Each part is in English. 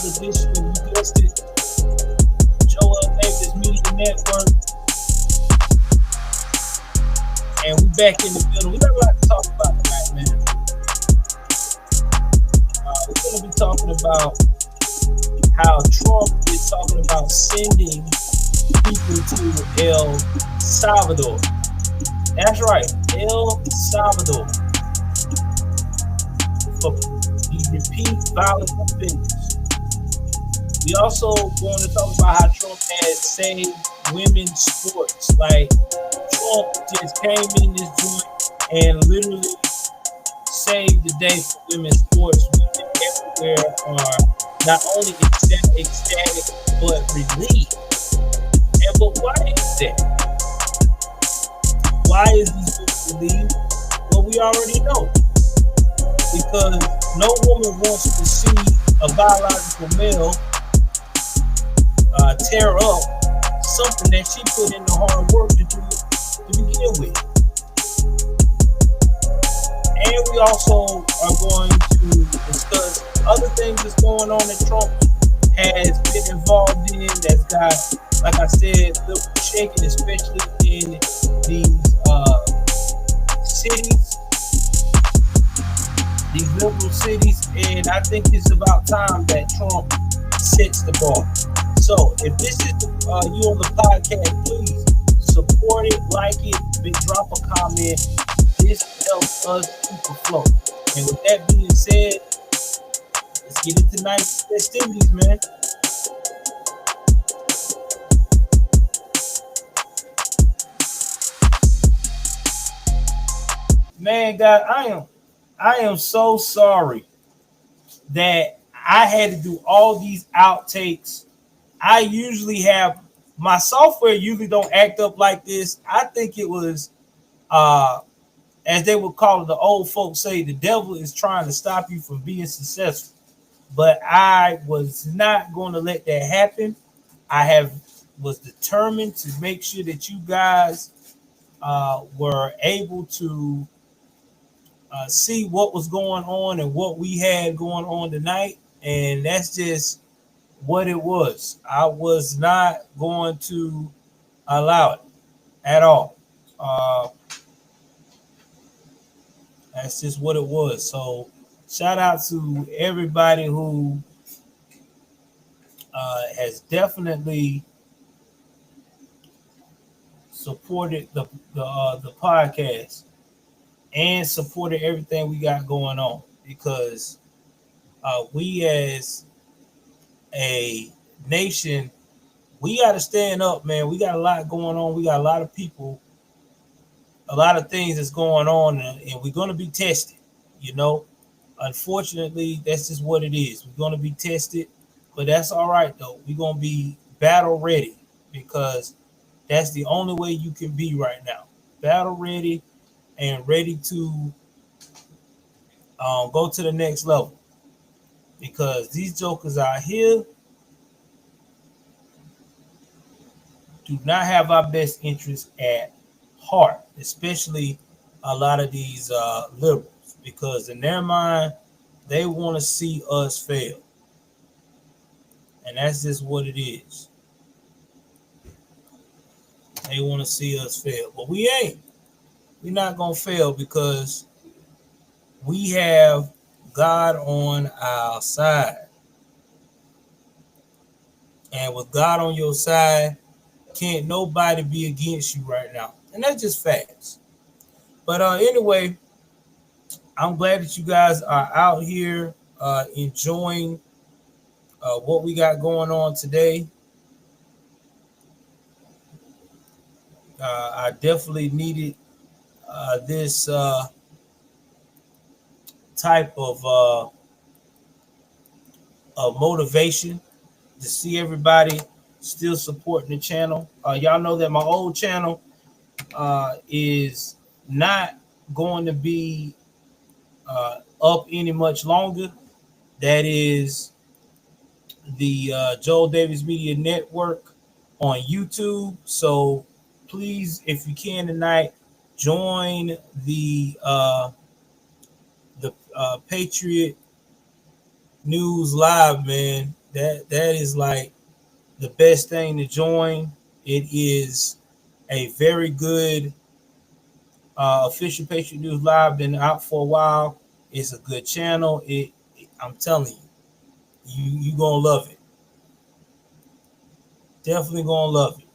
another edition of You Guessed It, Joel Media Network. And we back in the building. We got a lot to talk about tonight, man. We're going to be talking about how Trump is talking about sending people to El Salvador. That's right, El Salvador. For the repeat violent offenders. We also going to talk about how Trump has saved women's sports. Like, Trump just came in this joint and literally saved the day for women's sports. Women everywhere are not only ecstatic but relieved. And but why is that? Why is this woman relieved? Well, we already know. Because no woman wants to see a biological male tear up something that she put in the hard work to do to begin with. And we also are going to discuss other things that's going on that Trump has been involved in that's got, like I said, liberal shaking, especially in these cities. These liberal cities, and I think it's about time that Trump sets the bar. So, if this is you on the podcast, please support it, like it, drop a comment. This helps us keep afloat. And with that being said, let's get into tonight's festivities, man. Man, God, I am so sorry that I had to do all these outtakes. I usually have my software usually don't act up like this. I think it was as they would call it, the old folks say, the devil is trying to stop you from being successful. But I was not going to let that happen. I was determined to make sure that you guys were able to see what was going on and what we had going on tonight. And that's just what it was. I was not going to allow it at all. That's just what it was. So shout out to everybody who has definitely supported the podcast and supported everything we got going on, because we as a nation, we got to stand up, man. We got a lot going on. We got a lot of people, a lot of things that's going on, and we're going to be tested, you know. Unfortunately, that's just what it is. We're going to be tested, but that's all right, though. We're going to be battle ready, because that's the only way you can be right now. Battle ready and ready to go to the next level, because these jokers out here do not have our best interests at heart, especially a lot of these liberals, because in their mind, they want to see us fail. And that's just what it is. They want to see us fail. But we ain't. We're not going to fail, because we have God on our side. And with God on your side, can't nobody be against you right now. And that's just facts. But anyway, I'm glad that you guys are out here enjoying what we got going on today. I definitely needed this type of motivation to see everybody still supporting the channel. Y'all know that my old channel is not going to be up any much longer. That is the Joel Davis Media Network on YouTube. So please, if you can tonight, join the Patriot News Live, man. That is like the best thing to join. It is a very good official Patriot News Live. Been out for a while. It's a good channel. I'm telling you gonna love it. Definitely gonna love it.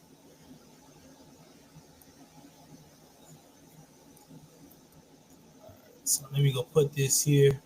So let me go put this here.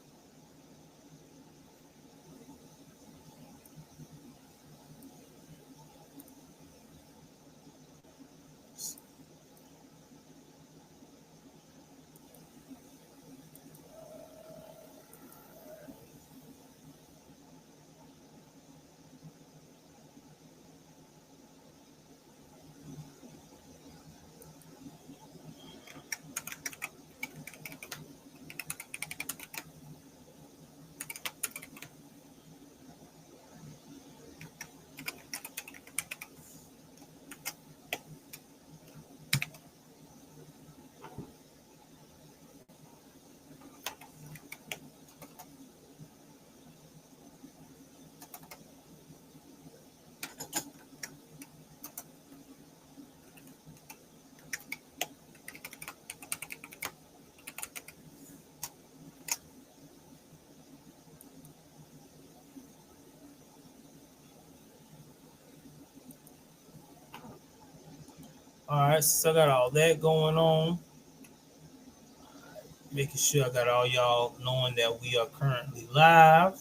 All right, so I got all that going on. Making sure I got all y'all knowing that we are currently live.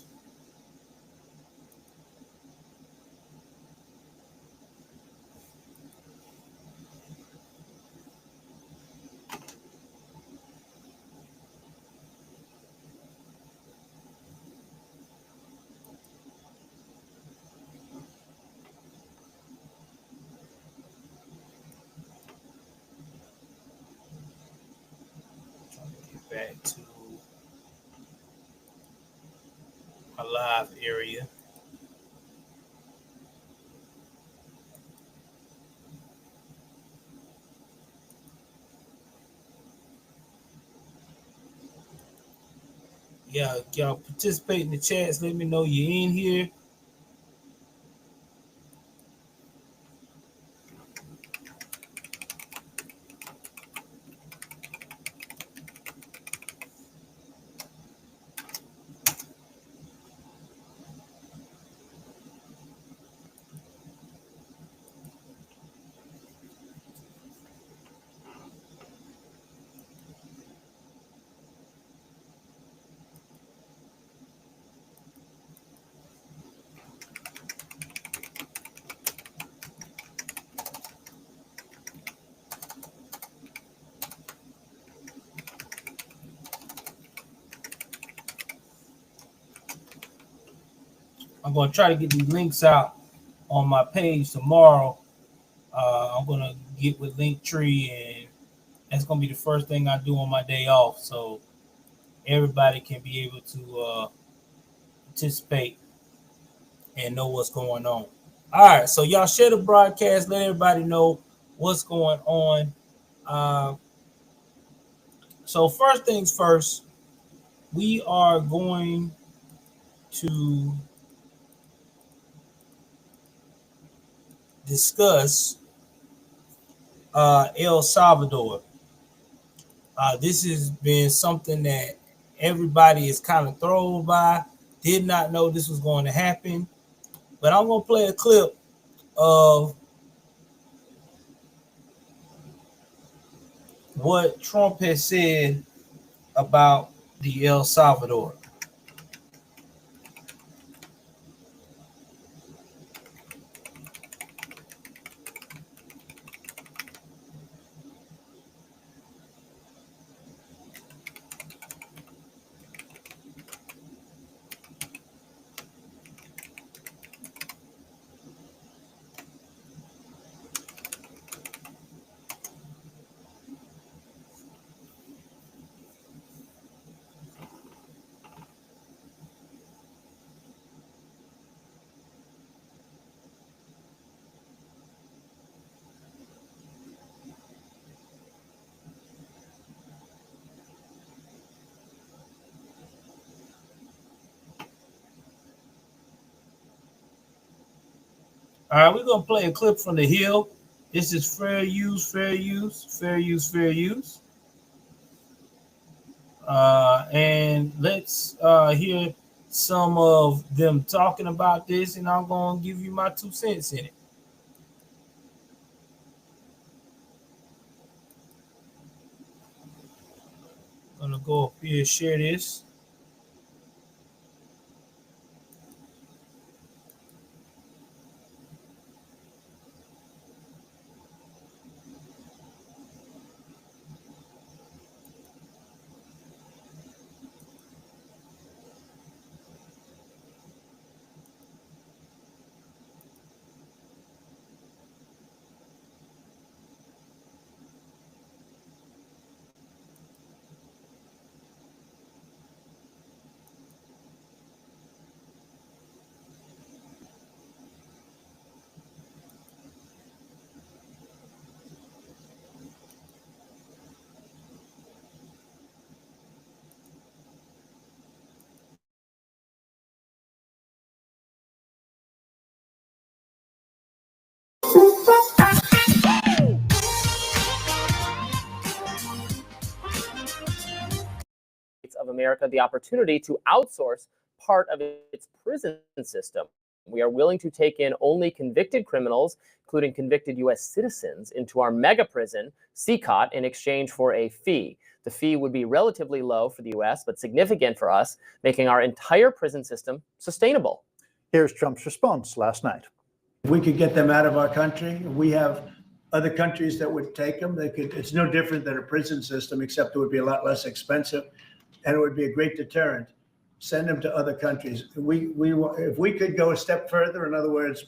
Trying to get back to my live area. Yeah, y'all participate in the chats. Let me know you're in here. I'm gonna try to get these links out on my page tomorrow. I'm gonna get with Linktree, and that's gonna be the first thing I do on my day off, so everybody can be able to participate and know what's going on. All right, so y'all share the broadcast. Let everybody know what's going on. Uh, so first things first, we are going to discuss El Salvador. This has been something that everybody is kind of thrown by. Did not know this was going to happen, but I'm going to play a clip of what Trump has said about the El Salvador. All right, we're gonna play a clip from the Hill. This is fair use, fair use, fair use, fair use. And let's hear some of them talking about this, and I'm gonna give you my 2 cents in it. Gonna go up here, share this. Of America the opportunity to outsource part of its prison system. We are willing to take in only convicted criminals, including convicted U.S. citizens, into our mega prison, CCOT, in exchange for a fee. The fee would be relatively low for the U.S., but significant for us, making our entire prison system sustainable. Here's Trump's response last night. If we could get them out of our country, we have other countries that would take them. It's no different than a prison system, except it would be a lot less expensive, and it would be a great deterrent. Send them to other countries. If we could go a step further, in other words,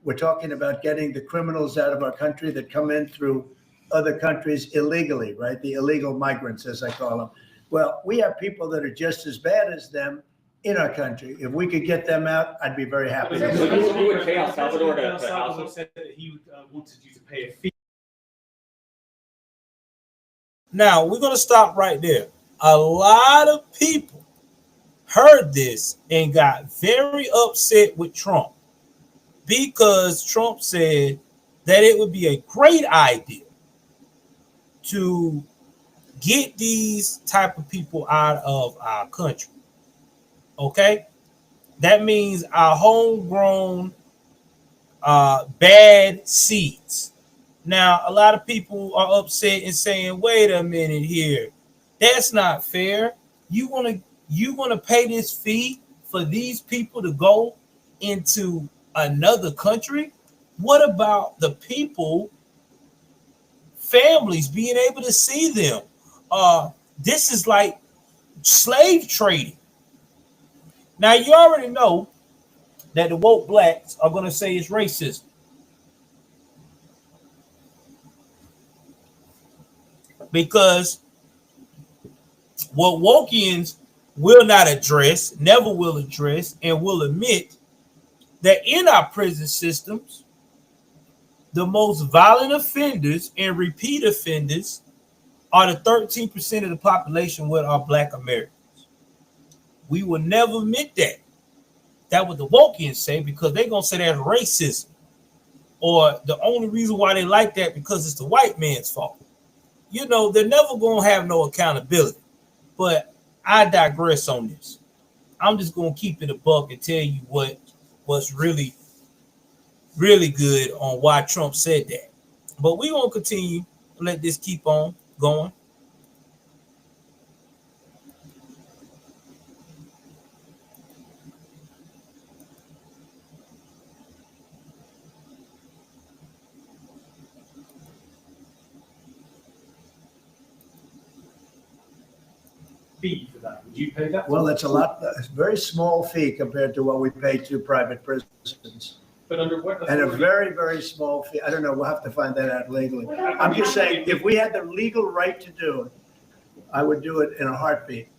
we're talking about getting the criminals out of our country that come in through other countries illegally, right? The illegal migrants, as I call them. Well, we have people that are just as bad as them in our country. If we could get them out, I'd be very happy. You would pay El Salvador to El Salvador said that he wanted you to pay a fee. Now we're gonna stop right there. A lot of people heard this and got very upset with Trump because Trump said that it would be a great idea to get these type of people out of our country. Okay, that means our homegrown bad seeds. Now, a lot of people are upset and saying, "Wait a minute here, that's not fair. You wanna pay this fee for these people to go into another country? What about the people, families being able to see them? This is like slave trading." Now, you already know that the woke blacks are going to say it's racism. Because what wokians will not address, never will address, and will admit that in our prison systems, the most violent offenders and repeat offenders are the 13% of the population what are Black Americans. We will never admit that. That what the wokians say, because they're going to say that's racism. Or the only reason why they like that because it's the white man's fault. You know, they're never going to have no accountability. But I digress on this. I'm just going to keep it a buck and tell you what's really, really good on why Trump said that. But we won't continue to let this keep on going. Fee for that. Would you pay that? Well, it's a very small fee compared to what we pay to private prisons. But under what? And a very, very small fee. I don't know. We'll have to find that out legally. I'm just saying, if we had the legal right to do it, I would do it in a heartbeat.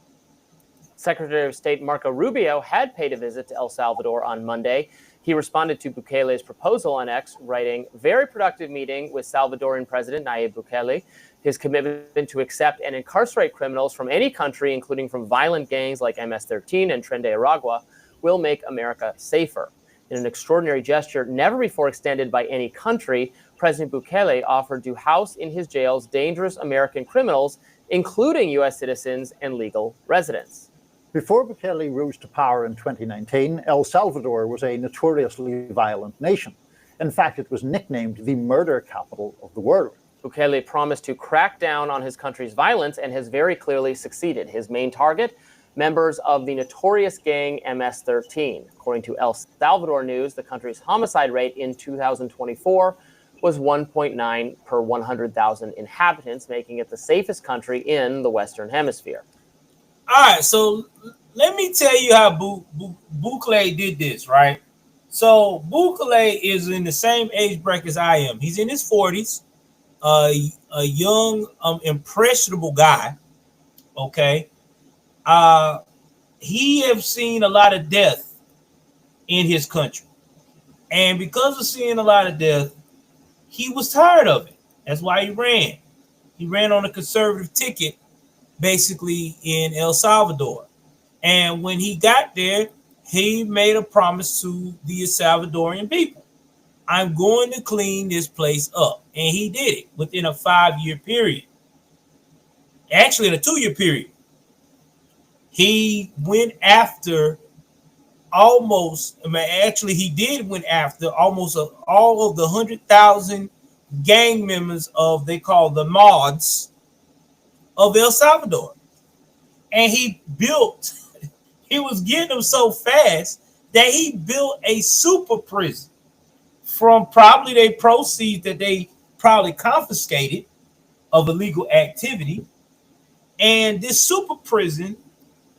Secretary of State Marco Rubio had paid a visit to El Salvador on Monday. He responded to Bukele's proposal on X, writing, "Very productive meeting with Salvadoran President Nayib Bukele. His commitment to accept and incarcerate criminals from any country, including from violent gangs like MS-13 and Tren de Aragua, will make America safer." In an extraordinary gesture never before extended by any country, President Bukele offered to house in his jails dangerous American criminals, including U.S. citizens and legal residents. Before Bukele rose to power in 2019, El Salvador was a notoriously violent nation. In fact, it was nicknamed the murder capital of the world. Bukele promised to crack down on his country's violence and has very clearly succeeded. His main target, members of the notorious gang MS-13. According to El Salvador News, the country's homicide rate in 2024 was 1.9 per 100,000 inhabitants, making it the safest country in the Western Hemisphere. All right, so let me tell you how Bukele did this, right? So Bukele is in the same age bracket as I am. He's in his 40s, a young, impressionable guy. Okay, he have seen a lot of death in his country, and because of seeing a lot of death, he was tired of it. That's why he ran. He ran on a conservative ticket, basically in El Salvador. And when he got there, he made a promise to the Salvadorian people. I'm going to clean this place up. And he did it within a 5-year period. Actually, in a 2-year period. He went after he did went after almost all of the 100,000 gang members of, they call the mods of El Salvador. And he was getting them so fast that he built a super prison from probably their proceeds that they probably confiscated of illegal activity. And this super prison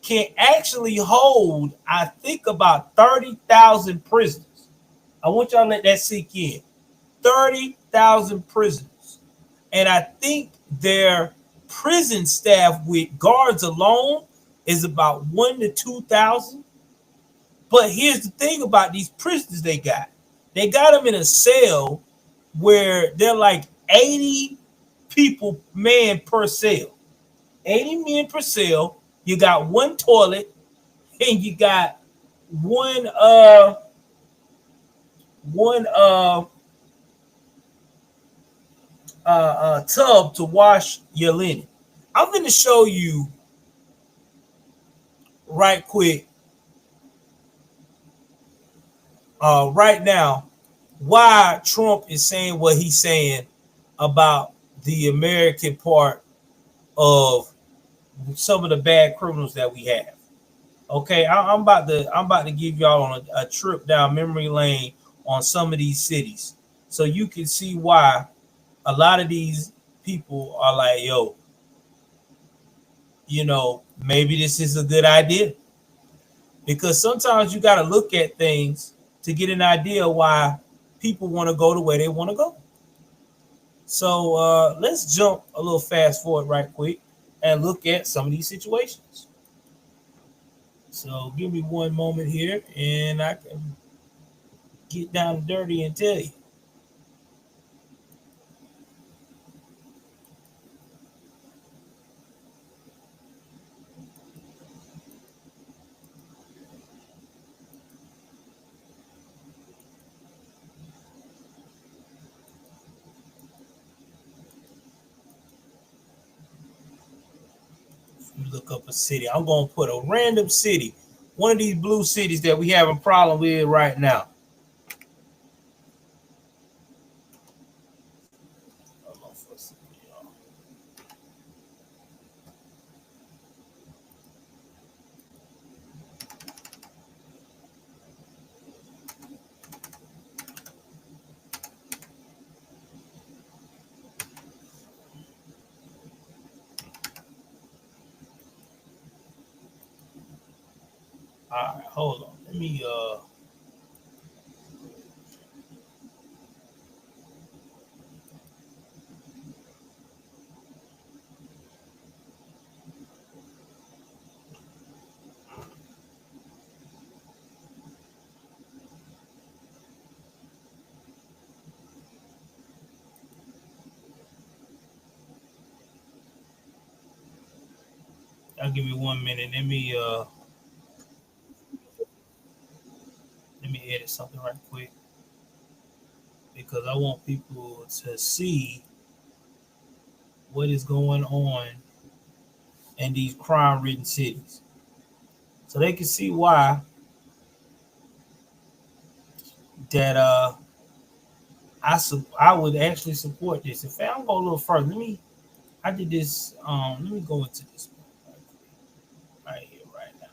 can actually hold, I think, about 30,000 prisoners. I want y'all to let that sink in. 30,000 prisoners. And I think their prison staff with guards alone is about 1,000 to 2,000. But here's the thing about these prisoners they got. They got them in a cell where they're like 80 people, man, per cell. 80 men per cell. You got one toilet and you got one tub to wash your linen. I'm going to show you right quick right now why Trump is saying what he's saying about the American part of some of the bad criminals that we have. Okay, I'm about to give y'all on a trip down memory lane on some of these cities, so you can see why a lot of these people are like, yo, maybe this is a good idea. Because sometimes you got to look at things to get an idea why people want to go the way they want to go. So let's jump a little fast forward right quick and look at some of these situations. So give me one moment here and I can get down and dirty and tell you. Look up a city. I'm going to put a random city, one of these blue cities that we have a problem with right now. All right, hold on. Let me I'll give you 1 minute. Let me Let me edit something right quick because I want people to see what is going on in these crime-ridden cities, so they can see why that I would actually support this. In fact, I'm going a little further. I did this. Let me go into this right here, right now.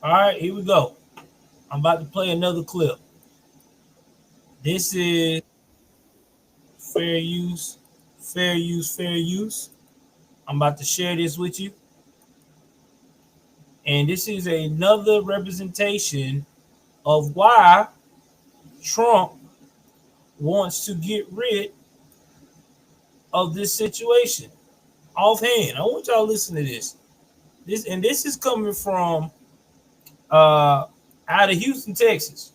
All right, here we go. I'm about to play another clip. This is fair use, fair use, fair use. I'm about to share this with you. And this is another representation of why Trump wants to get rid of this situation. Offhand, I want y'all to listen to this. This is coming from out of Houston, Texas.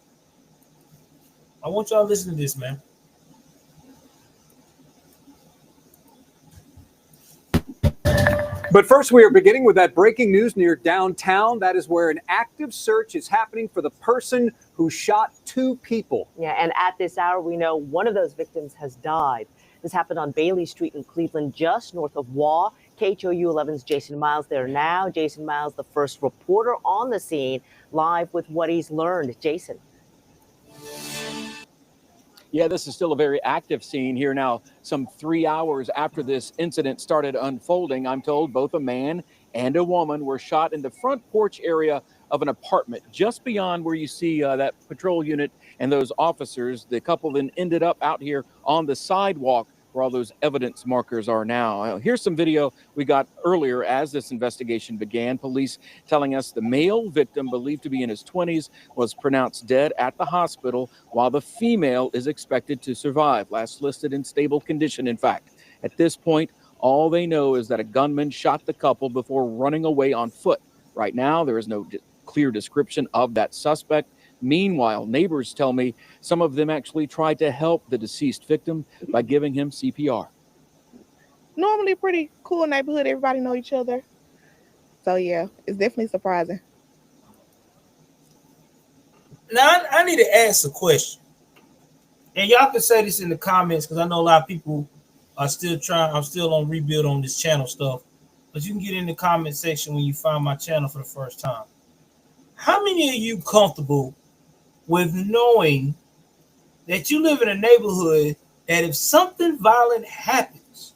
I want y'all to listen to this, man. But first, we are beginning with that breaking news near downtown. That is where an active search is happening for the person who shot 2 people. Yeah, and at this hour, we know one of those victims has died. This happened on Bailey Street in Cleveland, just north of Waugh. KHOU 11's Jason Miles there now. Jason Miles, the first reporter on the scene, live with what he's learned. Jason. Yeah, this is still a very active scene here now. Some 3 hours after this incident started unfolding, I'm told both a man and a woman were shot in the front porch area of an apartment just beyond where you see that patrol unit and those officers. The couple then ended up out here on the sidewalk where all those evidence markers are now. Here's some video we got earlier as this investigation began. Police telling us the male victim, believed to be in his 20s, was pronounced dead at the hospital, while the female is expected to survive. Last listed in stable condition, in fact. At this point, all they know is that a gunman shot the couple before running away on foot. Right now, there is no clear description of that suspect. Meanwhile, neighbors tell me some of them actually tried to help the deceased victim by giving him CPR. Normally pretty cool neighborhood. Everybody know each other. So yeah, it's definitely surprising. Now, I need to ask a question. And y'all can say this in the comments because I know a lot of people are still trying. I'm still on rebuild on this channel stuff. But you can get in the comment section when you find my channel for the first time. How many of you comfortable with knowing that you live in a neighborhood that if something violent happens,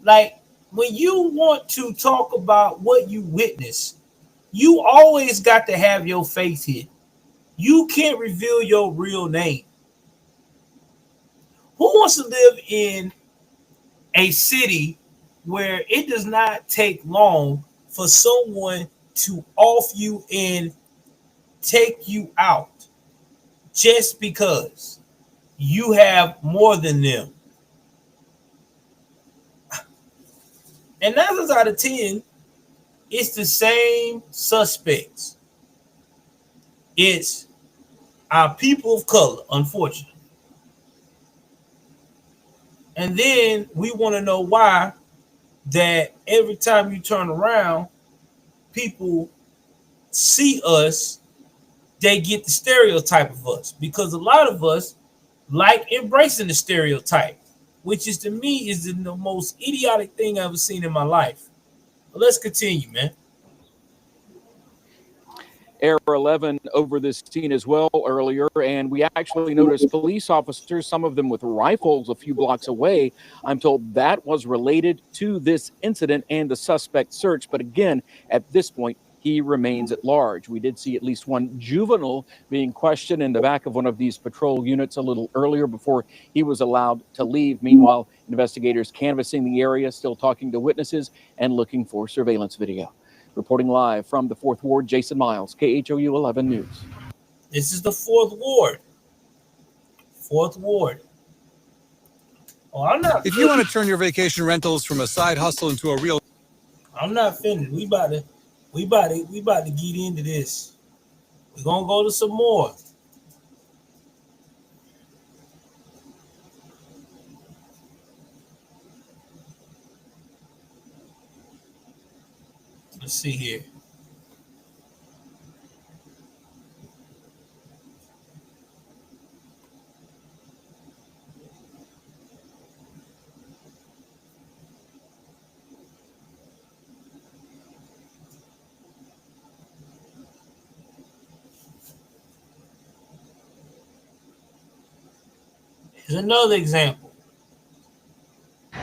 like when you want to talk about what you witness, you always got to have your face hidden. You can't reveal your real name. Who wants to live in a city where it does not take long for someone to off you and take you out just because you have more than them? And 9 times out of 10, it's the same suspects. It's our people of color, unfortunately. And then we want to know why that every time you turn around, people see us, they get the stereotype of us, because a lot of us like embracing the stereotype, which is to me is the most idiotic thing I've ever seen in my life. But let's continue, man. Air 11 over this scene as well earlier, and we actually noticed police officers, some of them with rifles a few blocks away. I'm told that was related to this incident and the suspect search, but again, at this point, he remains at large. We did see at least one juvenile being questioned in the back of one of these patrol units a little earlier before he was allowed to leave. Meanwhile, investigators canvassing the area, still talking to witnesses and looking for surveillance video. Reporting live from the 4th Ward, Jason Miles, KHOU 11 News. This is the 4th Ward. 4th Ward. Oh, I'm not. If you want to turn your vacation rentals from a side hustle into a real, I'm not finished. We about to get into this. We're gonna go to some more. Let's see here. Here's another example.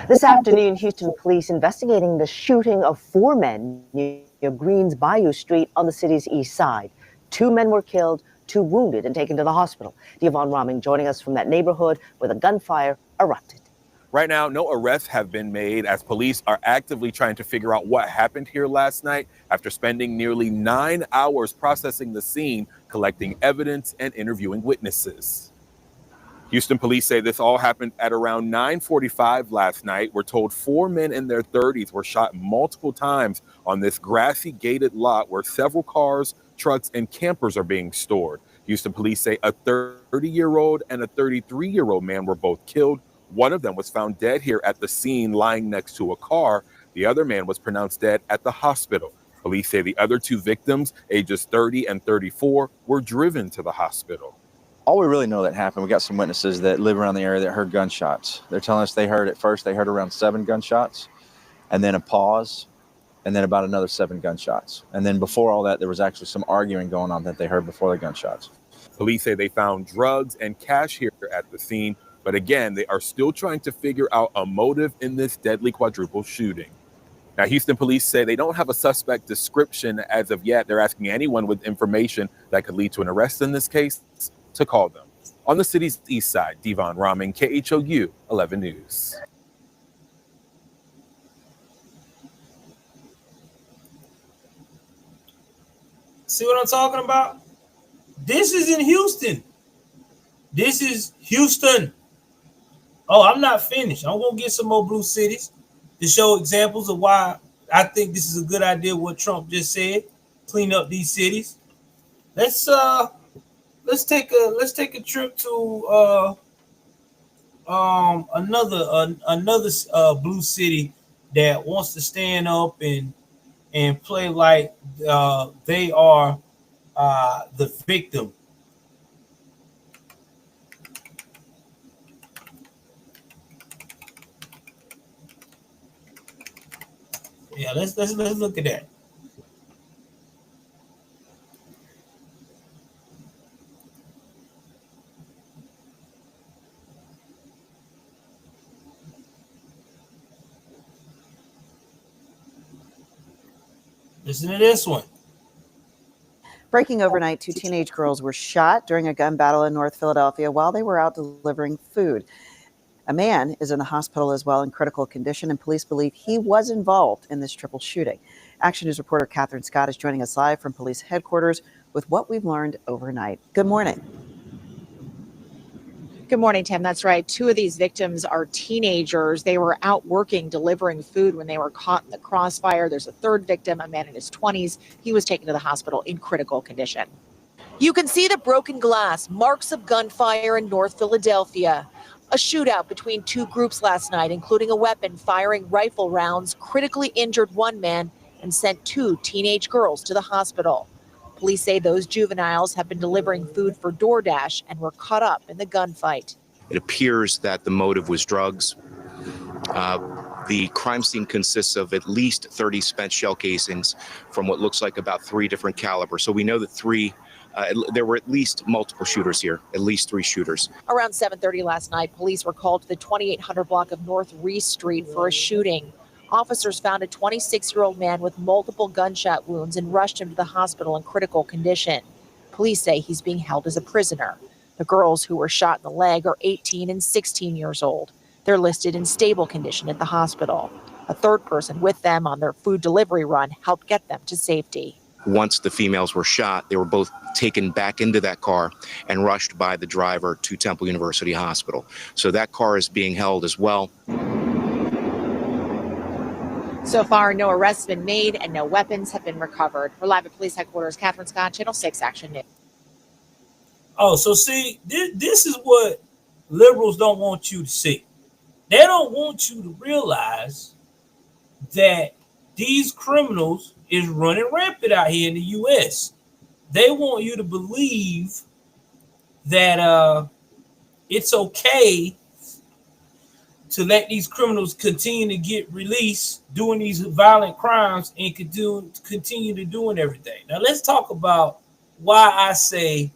This afternoon, Houston police investigating the shooting of 4 men near Greens Bayou Street on the city's east side. 2 men were killed, 2 wounded and taken to the hospital. Devon Raming joining us from that neighborhood where the gunfire erupted. Right now, no arrests have been made as police are actively trying to figure out what happened here last night after spending nearly 9 hours processing the scene, collecting evidence and interviewing witnesses. Houston police say this all happened at around 9:45 last night. We're told 4 men in their 30s were shot multiple times on this grassy gated lot where several cars, trucks, and campers are being stored. Houston police say a 30-year-old and a 33-year-old man were both killed. One of them was found dead here at the scene, lying next to a car. The other man was pronounced dead at the hospital. Police say the other 2 victims, ages 30 and 34, were driven to the hospital. All we really know that happened, we got some witnesses that live around the area that heard gunshots. They're telling us they heard around 7 gunshots, and then a pause, and then about another 7 gunshots. And then before all that, there was actually some arguing going on that they heard before the gunshots. Police say they found drugs and cash here at the scene, but again, they are still trying to figure out a motive in this deadly quadruple shooting. Now, Houston police say they don't have a suspect description as of yet. They're asking anyone with information that could lead to an arrest in this case to call them. On the city's east side, Devon Raming, KHOU 11 News. See what I'm talking about? This is in Houston. This is Houston. Oh, I'm not finished. I'm going to get some more blue cities to show examples of why I think this is a good idea, what Trump just said. Clean up these cities. Let's take a trip to another blue city that wants to stand up and play like they are the victim. Yeah, let's look at that. Listen to this one. Breaking overnight, 2 teenage girls were shot during a gun battle in North Philadelphia while they were out delivering food. A man is in the hospital as well in critical condition, and police believe he was involved in this triple shooting. Action News reporter Catherine Scott is joining us live from police headquarters with what we've learned overnight. Good morning. Good morning, Tim. That's right. 2 of these victims are teenagers. They were out working, delivering food when they were caught in the crossfire. There's a 3rd victim, a man in his 20s. He was taken to the hospital in critical condition. You can see the broken glass, marks of gunfire in North Philadelphia. A shootout between 2 groups last night, including a weapon firing rifle rounds, critically injured 1 man and sent 2 teenage girls to the hospital. Police say those juveniles have been delivering food for DoorDash and were caught up in the gunfight. It appears that the motive was drugs. The crime scene consists of at least 30 spent shell casings from what looks like about 3 different calibers. So we know that there were at least multiple shooters here, at least 3 shooters. Around 7:30 last night, police were called to the 2800 block of North Reese Street for a shooting. Officers found a 26-year-old man with multiple gunshot wounds and rushed him to the hospital in critical condition. Police say he's being held as a prisoner. The girls who were shot in the leg are 18 and 16 years old. They're listed in stable condition at the hospital. A third person with them on their food delivery run helped get them to safety. Once the females were shot, they were both taken back into that car and rushed by the driver to Temple University Hospital. So that car is being held as well. So far, no arrests have been made and no weapons have been recovered. We're live at police headquarters. Catherine Scott, Channel 6 Action News. Oh, so see, this is what liberals don't want you to see. They don't want you to realize that these criminals is running rampant out here in the U.S. They want you to believe that it's okay to let these criminals continue to get released doing these violent crimes and continue to doing everything. Now let's talk about why I say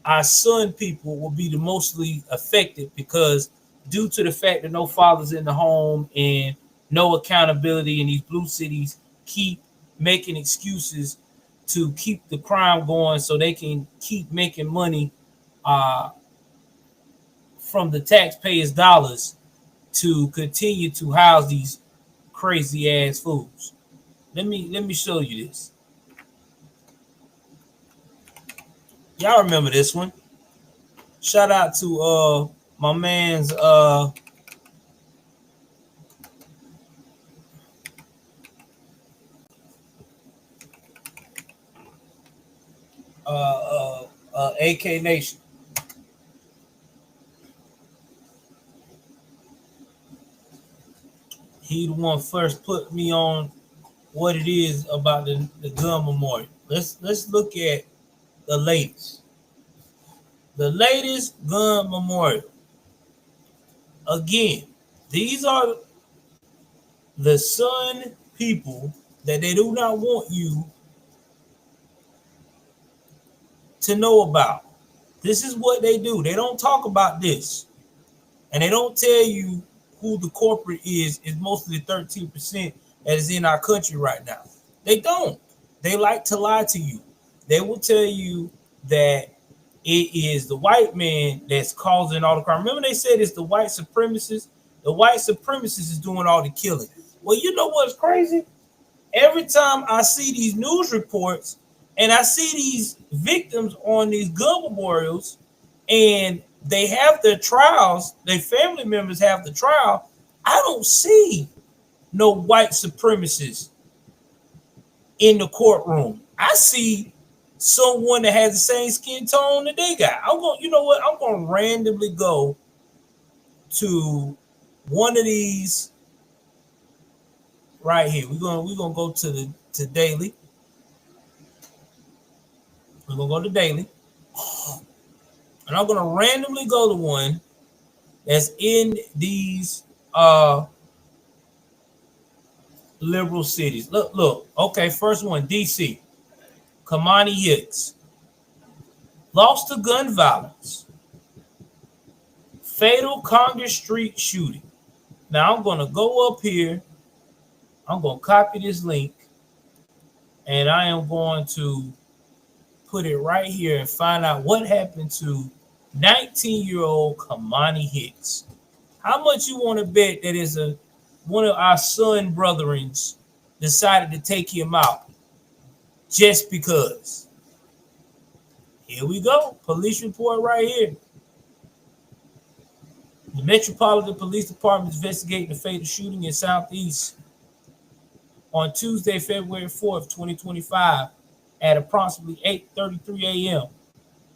our son people will be the mostly affected, because due to the fact that no fathers in the home and no accountability in these blue cities keep making excuses to keep the crime going so they can keep making money from the taxpayers' dollars to continue to house these crazy ass fools. Let me show you this. Y'all remember this one? Shout out to my man's AK Nation. He the one first put me on what it is about the gun memorial. Let's look at the latest. The latest gun memorial. Again, these are the son people that they do not want you to know about. This is what they do. They don't talk about this. And they don't tell you who the corporate is mostly the 13% that is in our country right now. They don't. They like to lie to you. They will tell you that it is the white man that's causing all the crime. Remember they said it's the white supremacists? The white supremacists is doing all the killing. Well, you know what's crazy? Every time I see these news reports and I see these victims on these gun memorials and they have their trials, their family members have the trial, I don't see no white supremacists in the courtroom. I see someone that has the same skin tone that they got. I'm going, you know what? I'm going to randomly go to one of these right here. We're going to go to Daily. We're going to go to Daily. And I'm going to randomly go to one that's in these liberal cities. Look. Okay, first one, D.C. Kamani Hicks. Lost to gun violence. Fatal Congress Street shooting. Now I'm going to go up here. I'm going to copy this link. And I am going to put it right here and find out what happened to 19-year-old Kamani Hicks. How much you want to bet that is one of our son brethrens decided to take him out just because? Here we go. Police report right here. The Metropolitan Police Department is investigating the fatal shooting in Southeast on Tuesday, February 4th, 2025 at approximately 8:33 a.m.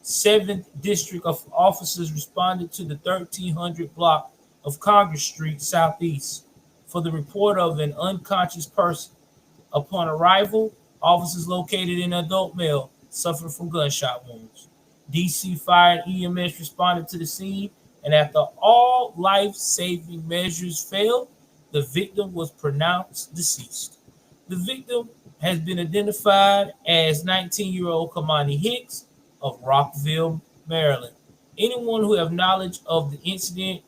7th District of officers responded to the 1300 block of Congress Street, Southeast, for the report of an unconscious person. Upon arrival, officers located an adult male suffering from gunshot wounds. DC Fire and EMS responded to the scene, and after all life-saving measures failed, the victim was pronounced deceased. The victim has been identified as 19-year-old Kamani Hicks of Rockville, Maryland. Anyone who have knowledge of the incident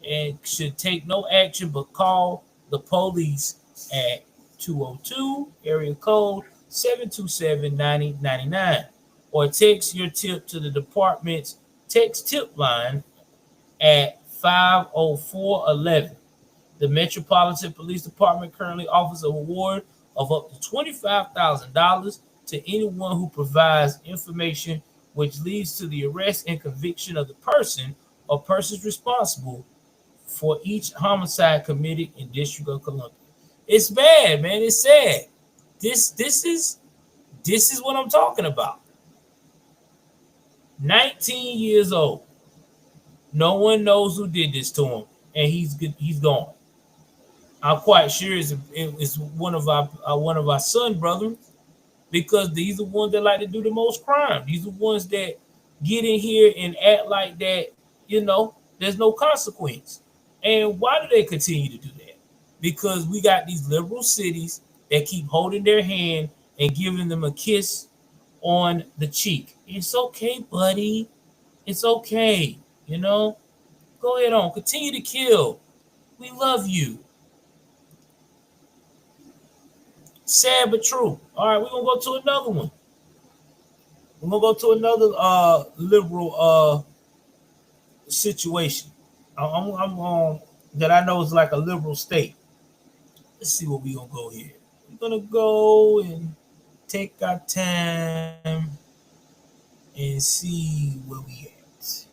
and should take no action but call the police at 202 area code 727-9099 or text your tip to the department's text tip line at 50411. The Metropolitan Police Department currently offers a reward of up to $25,000 to anyone who provides information which leads to the arrest and conviction of the person or persons responsible for each homicide committed in District of Columbia. It's bad, man. It's sad. This is what I'm talking about. 19 years old. No one knows who did this to him, and he's gone. I'm quite sure it's one of our son brothers, because these are the ones that like to do the most crime. These are the ones that get in here and act like that, there's no consequence. And why do they continue to do that? Because we got these liberal cities that keep holding their hand and giving them a kiss on the cheek. It's okay, buddy. It's okay. Go ahead on. Continue to kill. We love you. Sad but true. All right, we're going to go to another one. We're going to go to another liberal situation. I'm that I know is like a liberal state. Let's see what we're going to go here. We're going to go and take our time and see where we at.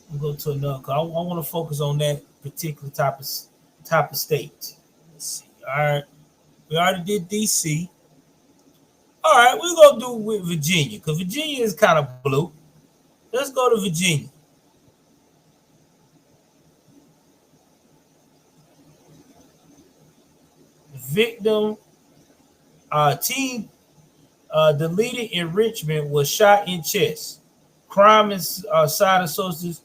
We'll go to another. I want to focus on that particular type of state. Let's see. All right. We already did DC. All right, we're going to do with Virginia, because Virginia is kind of blue. Let's go to Virginia. Victim, teen deleted in Richmond was shot in chest. Crime and side associates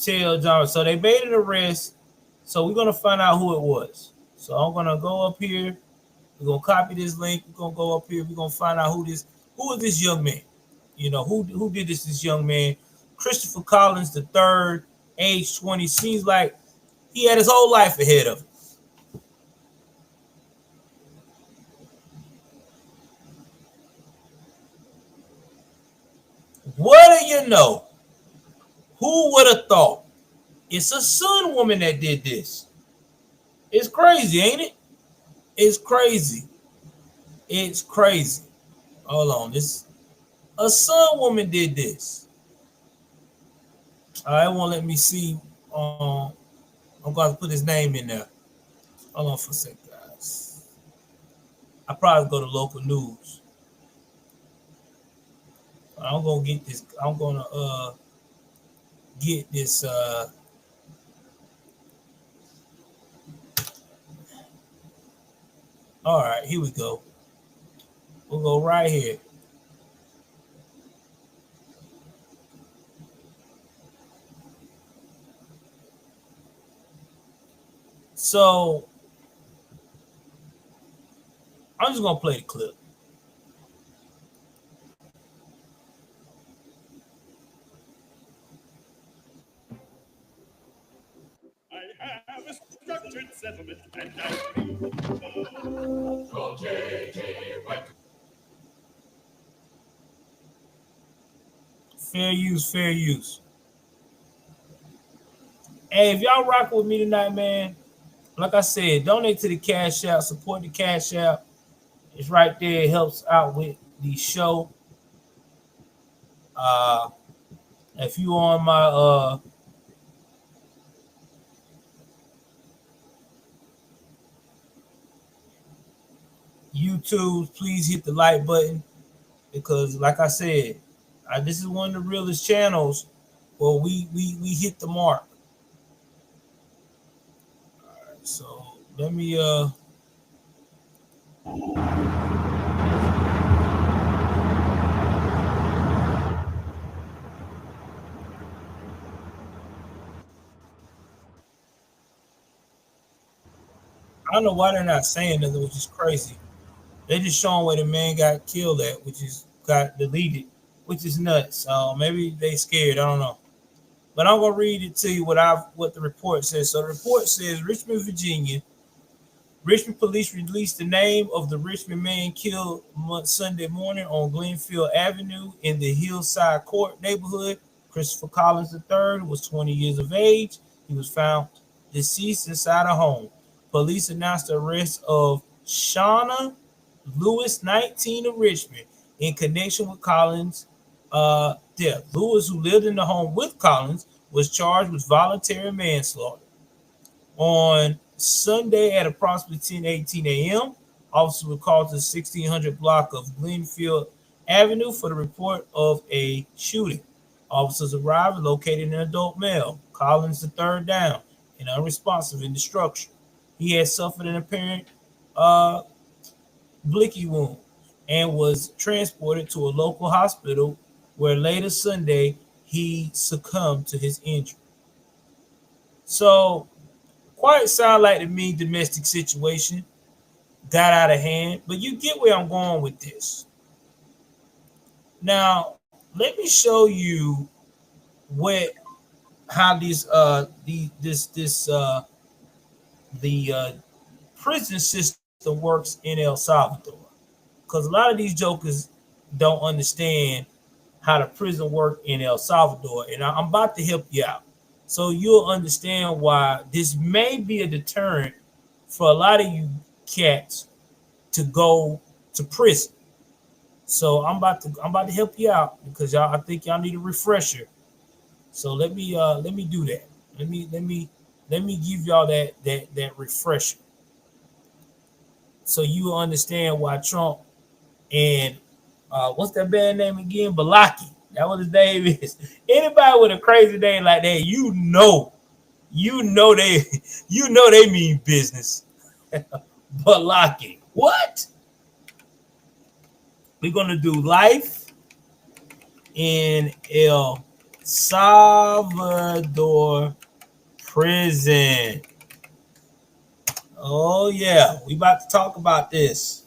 tell John. So they made an arrest. So we're going to find out who it was. So I'm going to go up here. We're going to copy this link. We're going to go up here. We're going to find out who is this young man. Who did this young man? Christopher Collins III, age 20. Seems like he had his whole life ahead of him. What do you know? Who would have thought? It's a Sun woman that did this. It's crazy, ain't it? It's crazy. It's crazy. Hold on. A Sun woman did this. It won't let me see. I'm going to put his name in there. Hold on for a second, guys. I probably go to local news. I'm going to get this. I'm going to get this. All right, here we go. We'll go right here. So I'm just going to play the clip. Structured settlement and Fair use, fair use. Hey, if y'all rock with me tonight, man, like I said, donate to the Cash App, support the Cash App. It's right there. It helps out with the show. If you on my YouTube, please hit the like button, because like I said, this is one of the realest channels where we hit the mark. All right, so let me I don't know why they're not saying nothing, which is crazy. They just showing where the man got killed at, which is got deleted, which is nuts. Maybe they scared. I don't know. But I'm gonna read it to you what the report says. So the report says Richmond, Virginia. Richmond police released the name of the Richmond man killed Sunday morning on Glenfield Avenue in the Hillside Court neighborhood. Christopher Collins III was 20 years of age. He was found deceased inside a home. Police announced the arrest of Shauna Lewis, 19, of Richmond, in connection with Collins' death. Lewis, who lived in the home with Collins, was charged with voluntary manslaughter. On Sunday at approximately 10:18 a.m., officers were called to the 1600 block of Glenfield Avenue for the report of a shooting. Officers arrived and located an adult male, Collins the third, down and unresponsive in the structure. He had suffered an apparent blicky wound and was transported to a local hospital where later Sunday he succumbed to his injury. So, quite sound like to me domestic situation got out of hand, but you get where I'm going with this. Now, let me show you how the prison system works in El Salvador, because a lot of these jokers don't understand how the prison work in El Salvador, and I'm about to help you out so you'll understand why this may be a deterrent for a lot of you cats to go to prison. So I'm about to help you out because I think y'all need a refresher. So let me do that. Let me give y'all that refresher, so you understand why Trump and what's that band name again? Balaki. That what his name is. Anybody with a crazy name like that, you know they mean business. Balaki. What? We're gonna do life in El Salvador prison. Oh yeah, we about to talk about this.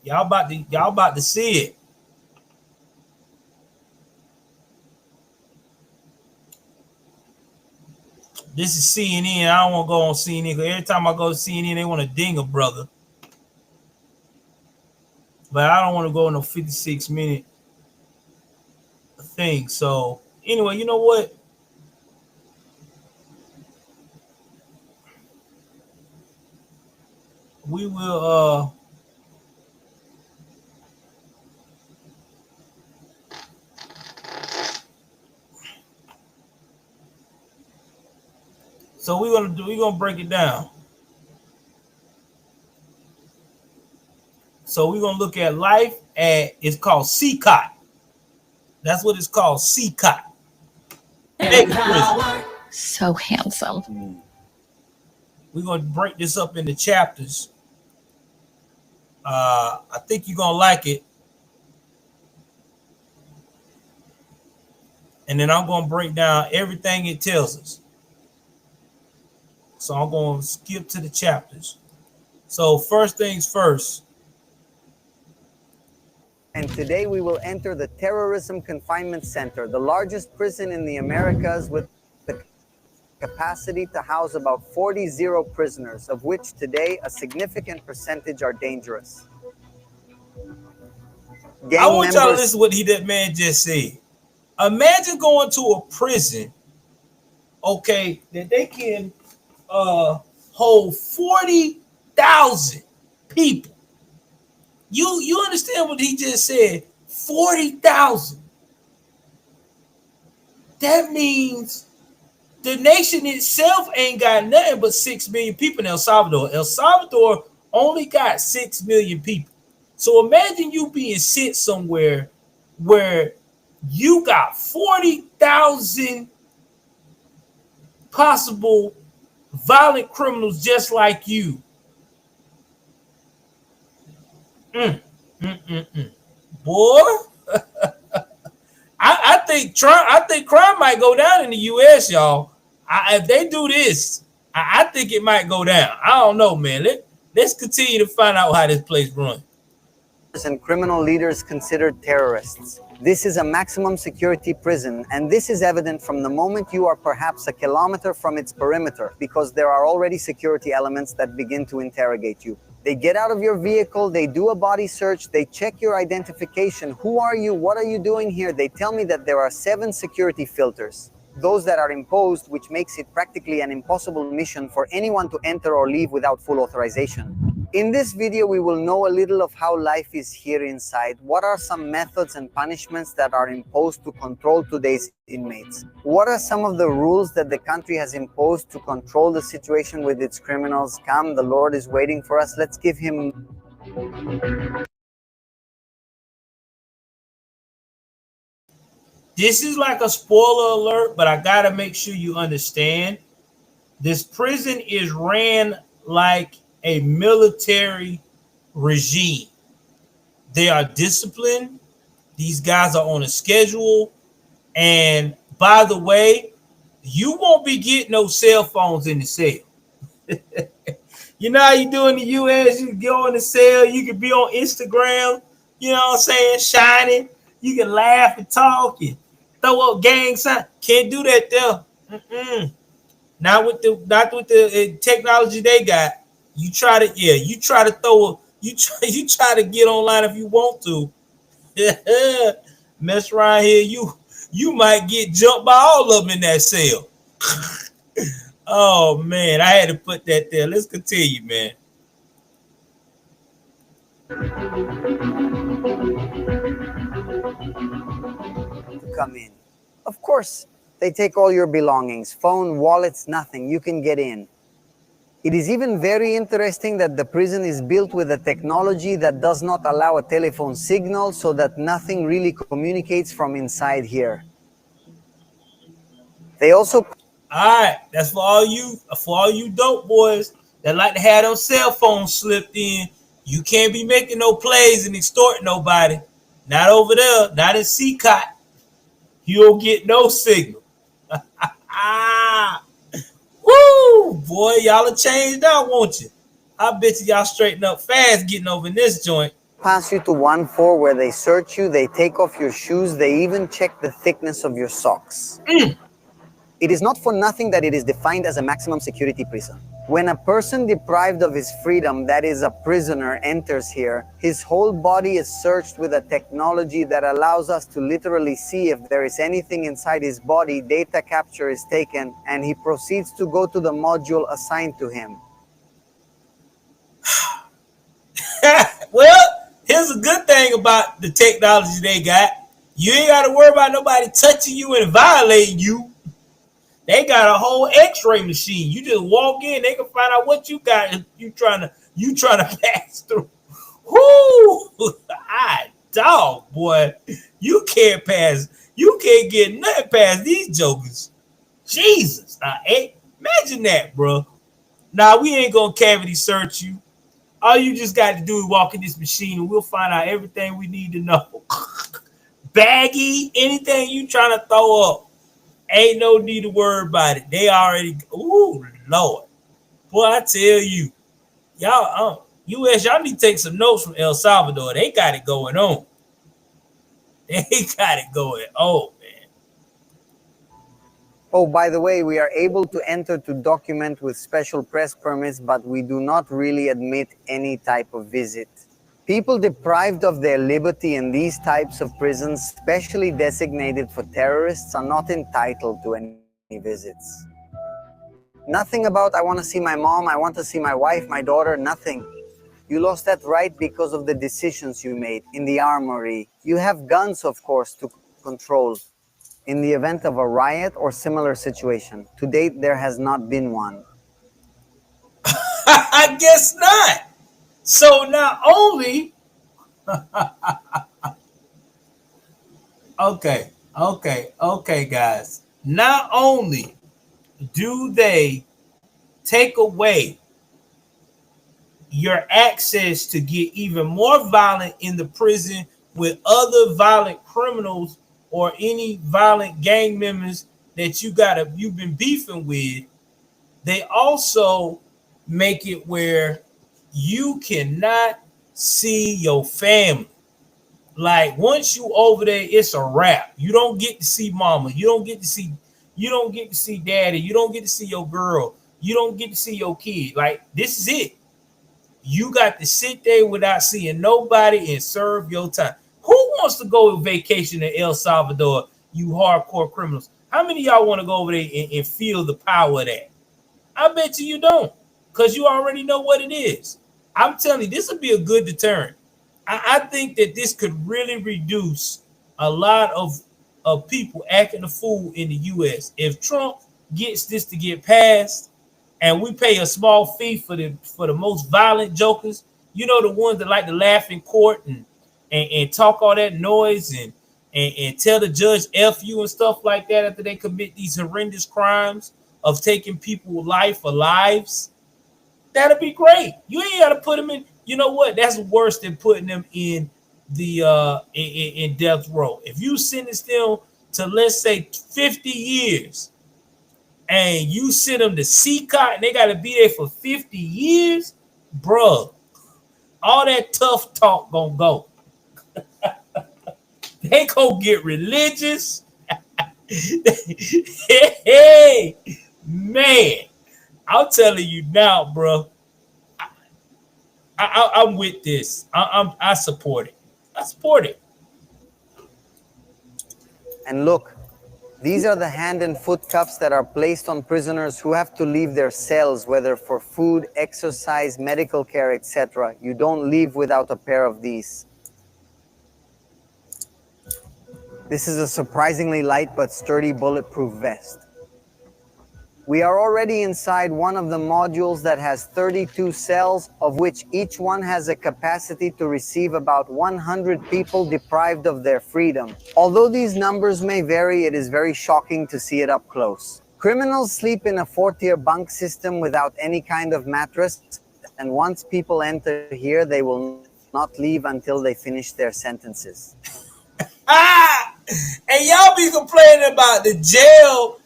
Y'all about to see it. This is CNN. I don't want to go on CNN because every time I go to CNN, they want to ding a brother. But I don't want to go on no 56-minute thing. So anyway, you know what? We will so we're gonna break it down. So we're gonna look at life at, it's called CCOT. That's what it's called, CCOT. So handsome. We're gonna break this up into chapters. I think you're gonna like it. And then I'm gonna break down everything it tells us. So I'm gonna skip to the chapters. So first things first. And today we will enter the Terrorism Confinement Center, the largest prison in the Americas with the capacity to house about 40 prisoners, of which today a significant percentage are dangerous. I want y'all to listen to what that man just said. Imagine going to a prison, okay, that they can hold 40,000 people. You understand what he just said? 40,000. That means the nation itself ain't got nothing but 6 million people in El Salvador. El Salvador only got 6 million people. So imagine you being sent somewhere where you got 40,000 possible violent criminals just like you. Boy, I think crime might go down in the U.S., y'all. If they do this, I think it might go down. I don't know, man. Let's continue to find out how this place runs. And criminal leaders considered terrorists. This is a maximum security prison, and this is evident from the moment you are perhaps a kilometer from its perimeter, because there are already security elements that begin to interrogate you. They get out of your vehicle, they do a body search, they check your identification. Who are you? What are you doing here? They tell me that there are 7 security filters. those that are imposed, which makes it practically an impossible mission for anyone to enter or leave without full authorization. In this video, we will know a little of how life is here inside. What are some methods and punishments that are imposed to control today's inmates? What are some of the rules that the country has imposed to control the situation with its criminals? Come, the Lord is waiting for us. Let's give him... This is like a spoiler alert, but I gotta make sure you understand. This prison is ran like a military regime. They are disciplined. These guys are on a schedule. And by the way, you won't be getting no cell phones in the cell. You know how you do in the US? You can go in the cell, you can be on Instagram, you know what I'm saying, shining. You can laugh and talk and throw up gang signs. Can't do that there. Not with the technology they got. You try to get online if you want to. Mess around here, you might get jumped by all of them in that cell. Oh man, I had to put that there. Let's continue, man. To come in. Of course, they take all your belongings, phone, wallets, nothing. You can get in. It is even very interesting that the prison is built with a technology that does not allow a telephone signal, so that nothing really communicates from inside here. They also... All right, that's for all you dope boys that like to have those cell phones slipped in. You can't be making no plays and extorting nobody. Not over there, not in CCOT. You don't get no signal. Woo, boy, y'all have changed out, won't you? I bet you y'all straighten up fast getting over in this joint. Pass you to 1 floor where they search you, they take off your shoes, they even check the thickness of your socks. It is not for nothing that it is defined as a maximum security prison. When a person deprived of his freedom, that is a prisoner, enters here, his whole body is searched with a technology that allows us to literally see if there is anything inside his body. Data capture is taken, and he proceeds to go to the module assigned to him. Well, here's a good thing about the technology they got. You ain't got to worry about nobody touching you and violating you. They got a whole X-ray machine. You just walk in, they can find out what you got. You trying to pass through. Whoo! Dog, boy, you can't get nothing past these jokers. Jesus, imagine that, bro. Nah, we ain't gonna cavity search you. All you just got to do is walk in this machine, and we'll find out everything we need to know. Baggy, anything you trying to throw up. Ain't no need to worry about it. They already, ooh, Lord. Boy, I tell you, y'all, US, y'all need to take some notes from El Salvador. They got it going on. They got it going on, man. Oh, by the way, we are able to enter to document with special press permits, but we do not really admit any type of visit. People deprived of their liberty in these types of prisons, specially designated for terrorists, are not entitled to any visits. Nothing about, I want to see my mom, I want to see my wife, my daughter, nothing. You lost that right because of the decisions you made in the armory. You have guns, of course, to control in the event of a riot or similar situation. To date, there has not been one. I guess not. So not only, okay, guys. Not only do they take away your access to get even more violent in the prison with other violent criminals or any violent gang members that you've been beefing with, they also make it where you cannot see your family. Like once you over there, it's a wrap. You don't get to see mama. You don't get to see daddy. You don't get to see your girl. You don't get to see your kid. Like this is it. You got to sit there without seeing nobody and serve your time. Who wants to go on vacation in El Salvador, you hardcore criminals? How many of y'all want to go over there and feel the power of that? I bet you don't, because you already know what it is. I'm telling you, this would be a good deterrent. I think that this could really reduce a lot of people acting a fool in the U.S. If Trump gets this to get passed, and we pay a small fee for the most violent jokers, you know, the ones that like to laugh in court and talk all that noise and tell the judge F you and stuff like that after they commit these horrendous crimes of taking people's lives. That'd be great. You ain't got to put them in. You know what? That's worse than putting them in the in death row. If you sentence them to, let's say, 50 years, and you send them to CCOT and they got to be there for 50 years, bruh, all that tough talk gonna go. They gonna get religious. Hey, man, I'm telling you now, bro. I'm with this. I support it. I support it. And look, these are the hand and foot cuffs that are placed on prisoners who have to leave their cells, whether for food, exercise, medical care, etc. You don't leave without a pair of these. This is a surprisingly light but sturdy bulletproof vest. We are already inside one of the modules that has 32 cells, of which each one has a capacity to receive about 100 people deprived of their freedom. Although these numbers may vary, it is very shocking to see it up close. Criminals sleep in a 4-tier bunk system without any kind of mattress, and once people enter here, they will not leave until they finish their sentences. And y'all be complaining about the jail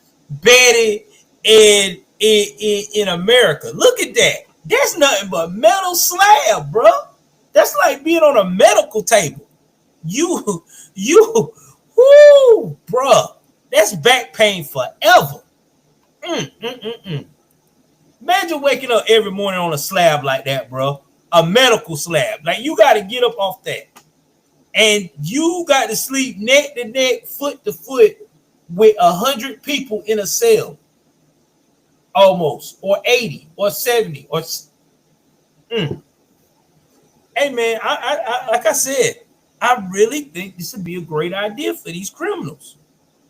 bedding in America. Look at that. That's nothing but metal slab, bro. That's like being on a medical table. You, whoo, bro. That's back pain forever. Imagine waking up every morning on a slab like that, bro. A medical slab. Like, you got to get up off that. And you got to sleep neck to neck, foot to foot with 100 people in a cell. Almost, or 80, or 70, or Hey man, I like I said, I really think this would be a great idea for these criminals.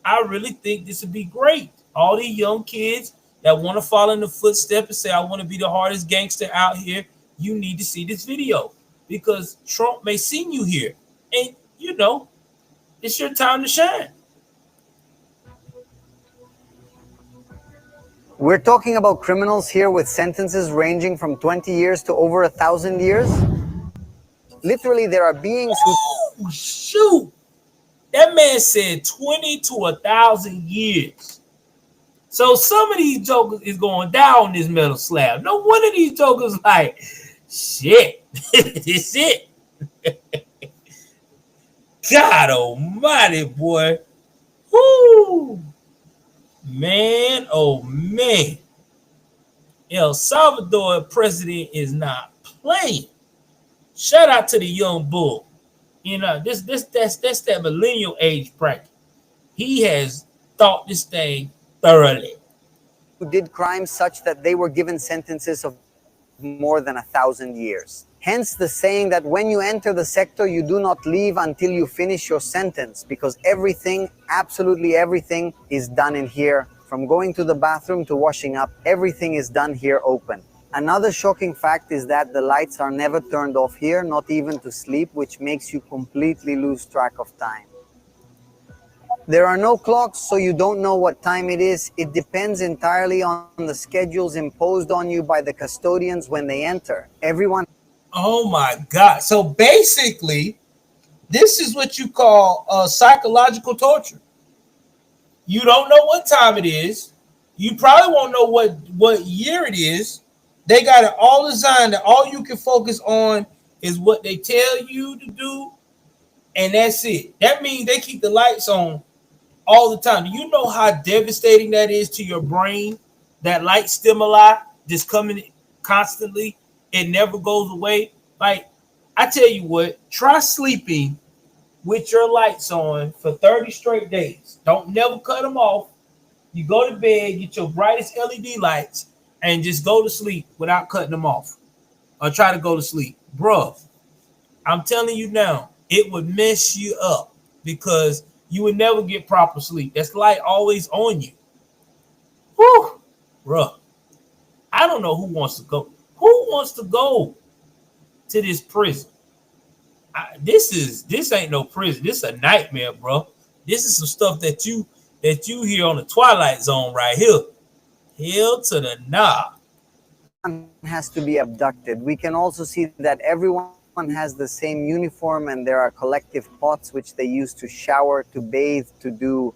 I really think this would be great. All these young kids that want to follow in the footsteps and say, I want to be the hardest gangster out here, you need to see this video, because Trump may see you here, and you know, it's your time to shine. We're talking about criminals here with sentences ranging from 20 years to over 1,000 years. Literally, there are beings who... Oh, shoot! That man said 20 to 1,000 years. So some of these jokers is going down on this metal slab. No one of these jokers like, shit, this it. God almighty, boy. Whoo! Man, oh man. El Salvador president is not playing. Shout out to the young bull. You know, that's that millennial age bracket. He has thought this thing thoroughly. Who did crimes such that they were given sentences of more than 1,000 years. Hence the saying that when you enter the sector, you do not leave until you finish your sentence, because everything, absolutely everything, is done in here. From going to the bathroom to washing up, everything is done here open. Another shocking fact is that the lights are never turned off here, not even to sleep, which makes you completely lose track of time. There are no clocks, so you don't know what time it is. It depends entirely on the schedules imposed on you by the custodians when they enter. Everyone... Oh my God. So basically, this is what you call psychological torture. You don't know what time it is. You probably won't know what year it is. They got it all designed that all you can focus on is what they tell you to do, and that's it. That means they keep the lights on all the time. Do you know how devastating that is to your brain? That light stimuli just coming constantly. It never goes away. Like, I tell you what, try sleeping with your lights on for 30 straight days. Don't never cut them off. You go to bed, get your brightest LED lights, and just go to sleep without cutting them off. Or try to go to sleep. Bruh, I'm telling you now, it would mess you up because you would never get proper sleep. That's light always on you. Whew, bruh. I don't know who wants to go. Who wants to go to this prison? This ain't no prison. This is a nightmare, bro. This is some stuff that you hear on the Twilight Zone right here. Hell to the nah. Has to be abducted. We can also see that everyone has the same uniform and there are collective pots which they use to shower, to bathe, to do.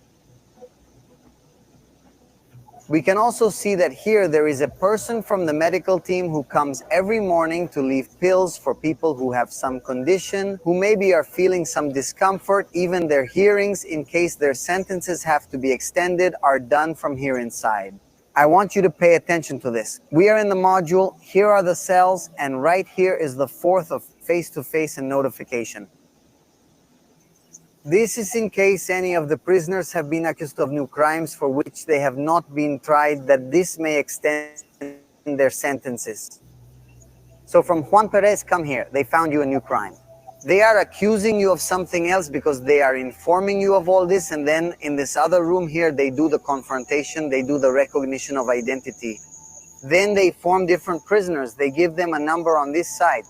We can also see that here there is a person from the medical team who comes every morning to leave pills for people who have some condition, who maybe are feeling some discomfort. Even their hearings, in case their sentences have to be extended, are done from here inside. I want you to pay attention to this. We are in the module, here are the cells, and right here is the fourth of face-to-face and notification. This is in case any of the prisoners have been accused of new crimes for which they have not been tried, that this may extend their sentences. So from Juan Perez, come here, they found you a new crime. They are accusing you of something else because they are informing you of all this, and then in this other room here, they do the confrontation, they do the recognition of identity. Then they form different prisoners, they give them a number on this side.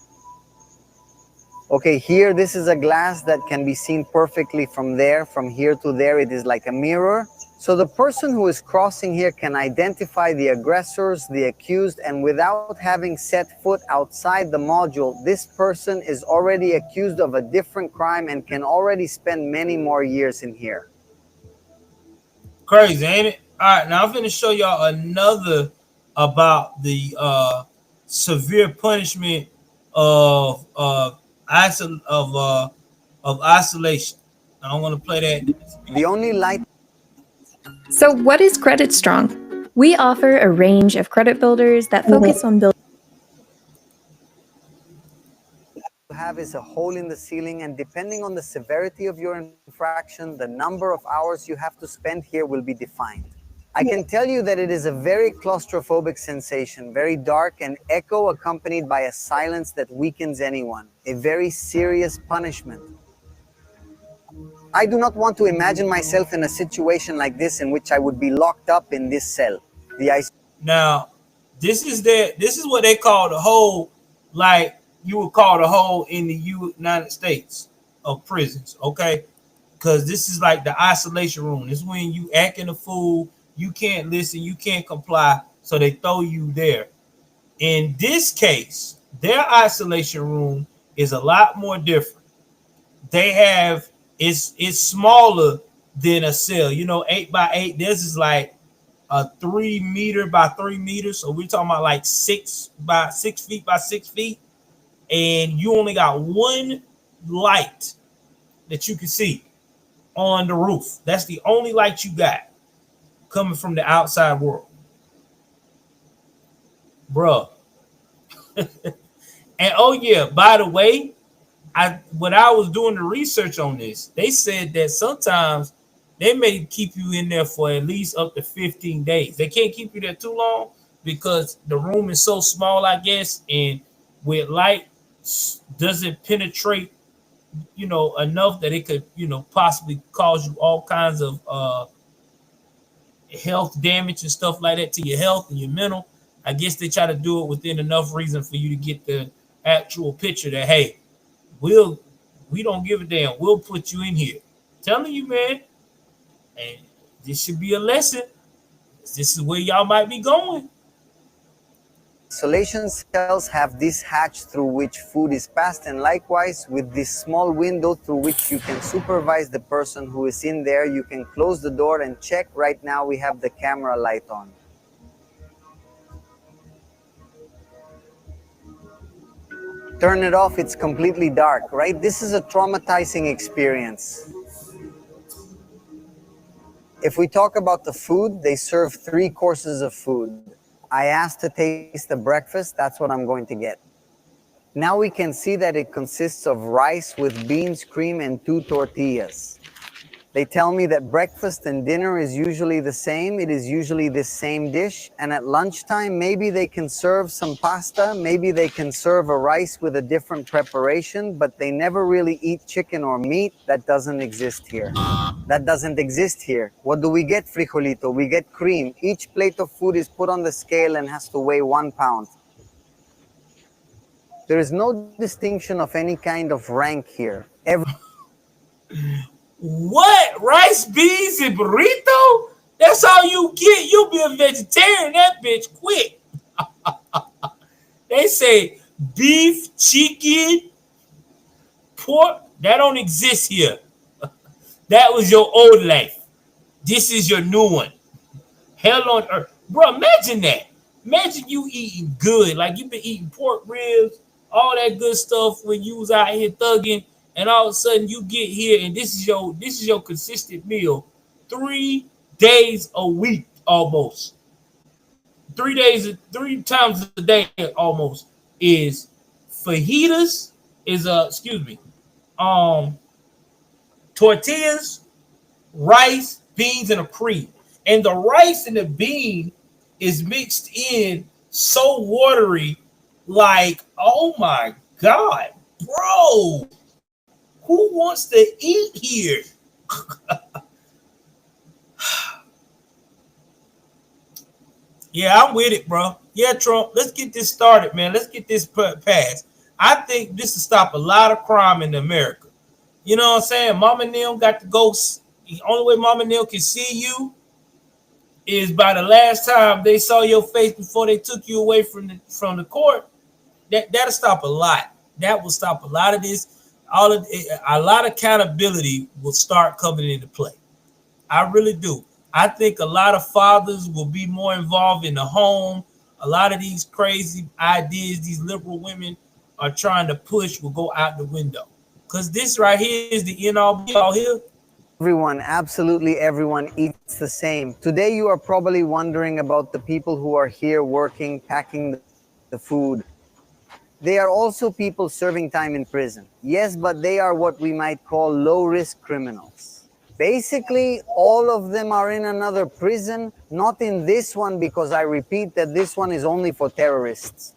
Okay, here, this is a glass that can be seen perfectly from there. From here to there, it is like a mirror. So the person who is crossing here can identify the aggressors, the accused, and without having set foot outside the module, this person is already accused of a different crime and can already spend many more years in here. Crazy, ain't it? All right, now I'm going to show y'all another about the severe punishment of isolation. I'm going to play that. The only light. So, what is Credit Strong? We offer a range of credit builders that focus on building. Have is a hole in the ceiling, and depending on the severity of your infraction, the number of hours you have to spend here will be defined. I can tell you that it is a very claustrophobic sensation, very dark and echo accompanied by a silence that weakens anyone, a very serious punishment. I do not want to imagine myself in a situation like this in which I would be locked up in this cell. Now, this is what they call the hole, like you would call the hole in the United States of prisons, okay? Because this is like the isolation room. This is when you acting a fool, you can't listen, you can't comply, so they throw you there. In this case, their isolation room is a lot more different. They have it's smaller than a cell, 8 by 8. This is like a 3 meter by 3 meters. So we're talking about like 6 by 6 feet by 6 feet. And you only got one light that you can see on the roof. That's the only light you got coming from the outside world. Bruh. And oh yeah, by the way, when I was doing the research on this, they said that sometimes they may keep you in there for at least up to 15 days. They can't keep you there too long because the room is so small, I guess, and with light doesn't penetrate, enough that it could, possibly cause you all kinds of health damage and stuff like that to your health and your mental. I guess they try to do it within enough reason for you to get the actual picture that, hey, we don't give a damn. We'll put you in here. Telling you, man. And this should be a lesson. This is where y'all might be going. Isolation cells have this hatch through which food is passed, and likewise with this small window through which you can supervise the person who is in there. You can close the door and check. Right now we have the camera light on. Turn it off, it's completely dark, right? This is a traumatizing experience. If we talk about the food, they serve 3 courses of food. I asked to taste the breakfast, that's what I'm going to get. Now we can see that it consists of rice with beans, cream, and 2 tortillas. They tell me that breakfast and dinner is usually the same. It is usually this same dish. And at lunchtime, maybe they can serve some pasta. Maybe they can serve a rice with a different preparation, but they never really eat chicken or meat. That doesn't exist here. That doesn't exist here. What do we get, frijolito? We get cream. Each plate of food is put on the scale and has to weigh 1 pound. There is no distinction of any kind of rank here. What? Rice, beans, and burrito? That's all you get. You'll be a vegetarian, that bitch, quick. They say beef, chicken, pork. That don't exist here. That was your old life. This is your new one. Hell on earth. Bro, imagine that. Imagine you eating good. Like you've been eating pork ribs, all that good stuff when you was out here thugging, and all of a sudden you get here and this is your consistent meal 3 days a week almost. 3 times a day almost is fajitas, is tortillas, rice, beans, and a cream. And the rice and the bean is mixed in so watery, like, oh my God, bro, who wants to eat here? Yeah, I'm with it, bro. Yeah, Trump, let's get this started, man. Let's get this passed. I think this will stop a lot of crime in America. You know what I'm saying? Mama and them got to go. The only way Mama and them can see you is by the last time they saw your face before they took you away from the court. That'll stop a lot. That will stop a lot of this. A lot of accountability will start coming into play. I really do. I think a lot of fathers will be more involved in the home. A lot of these crazy ideas these liberal women are trying to push will go out the window. Because this right here is the end all be all here. Everyone, absolutely everyone eats the same. Today you are probably wondering about the people who are here working, packing the food. They are also people serving time in prison. Yes, but they are what we might call low-risk criminals. Basically, all of them are in another prison, not in this one, because I repeat that this one is only for terrorists.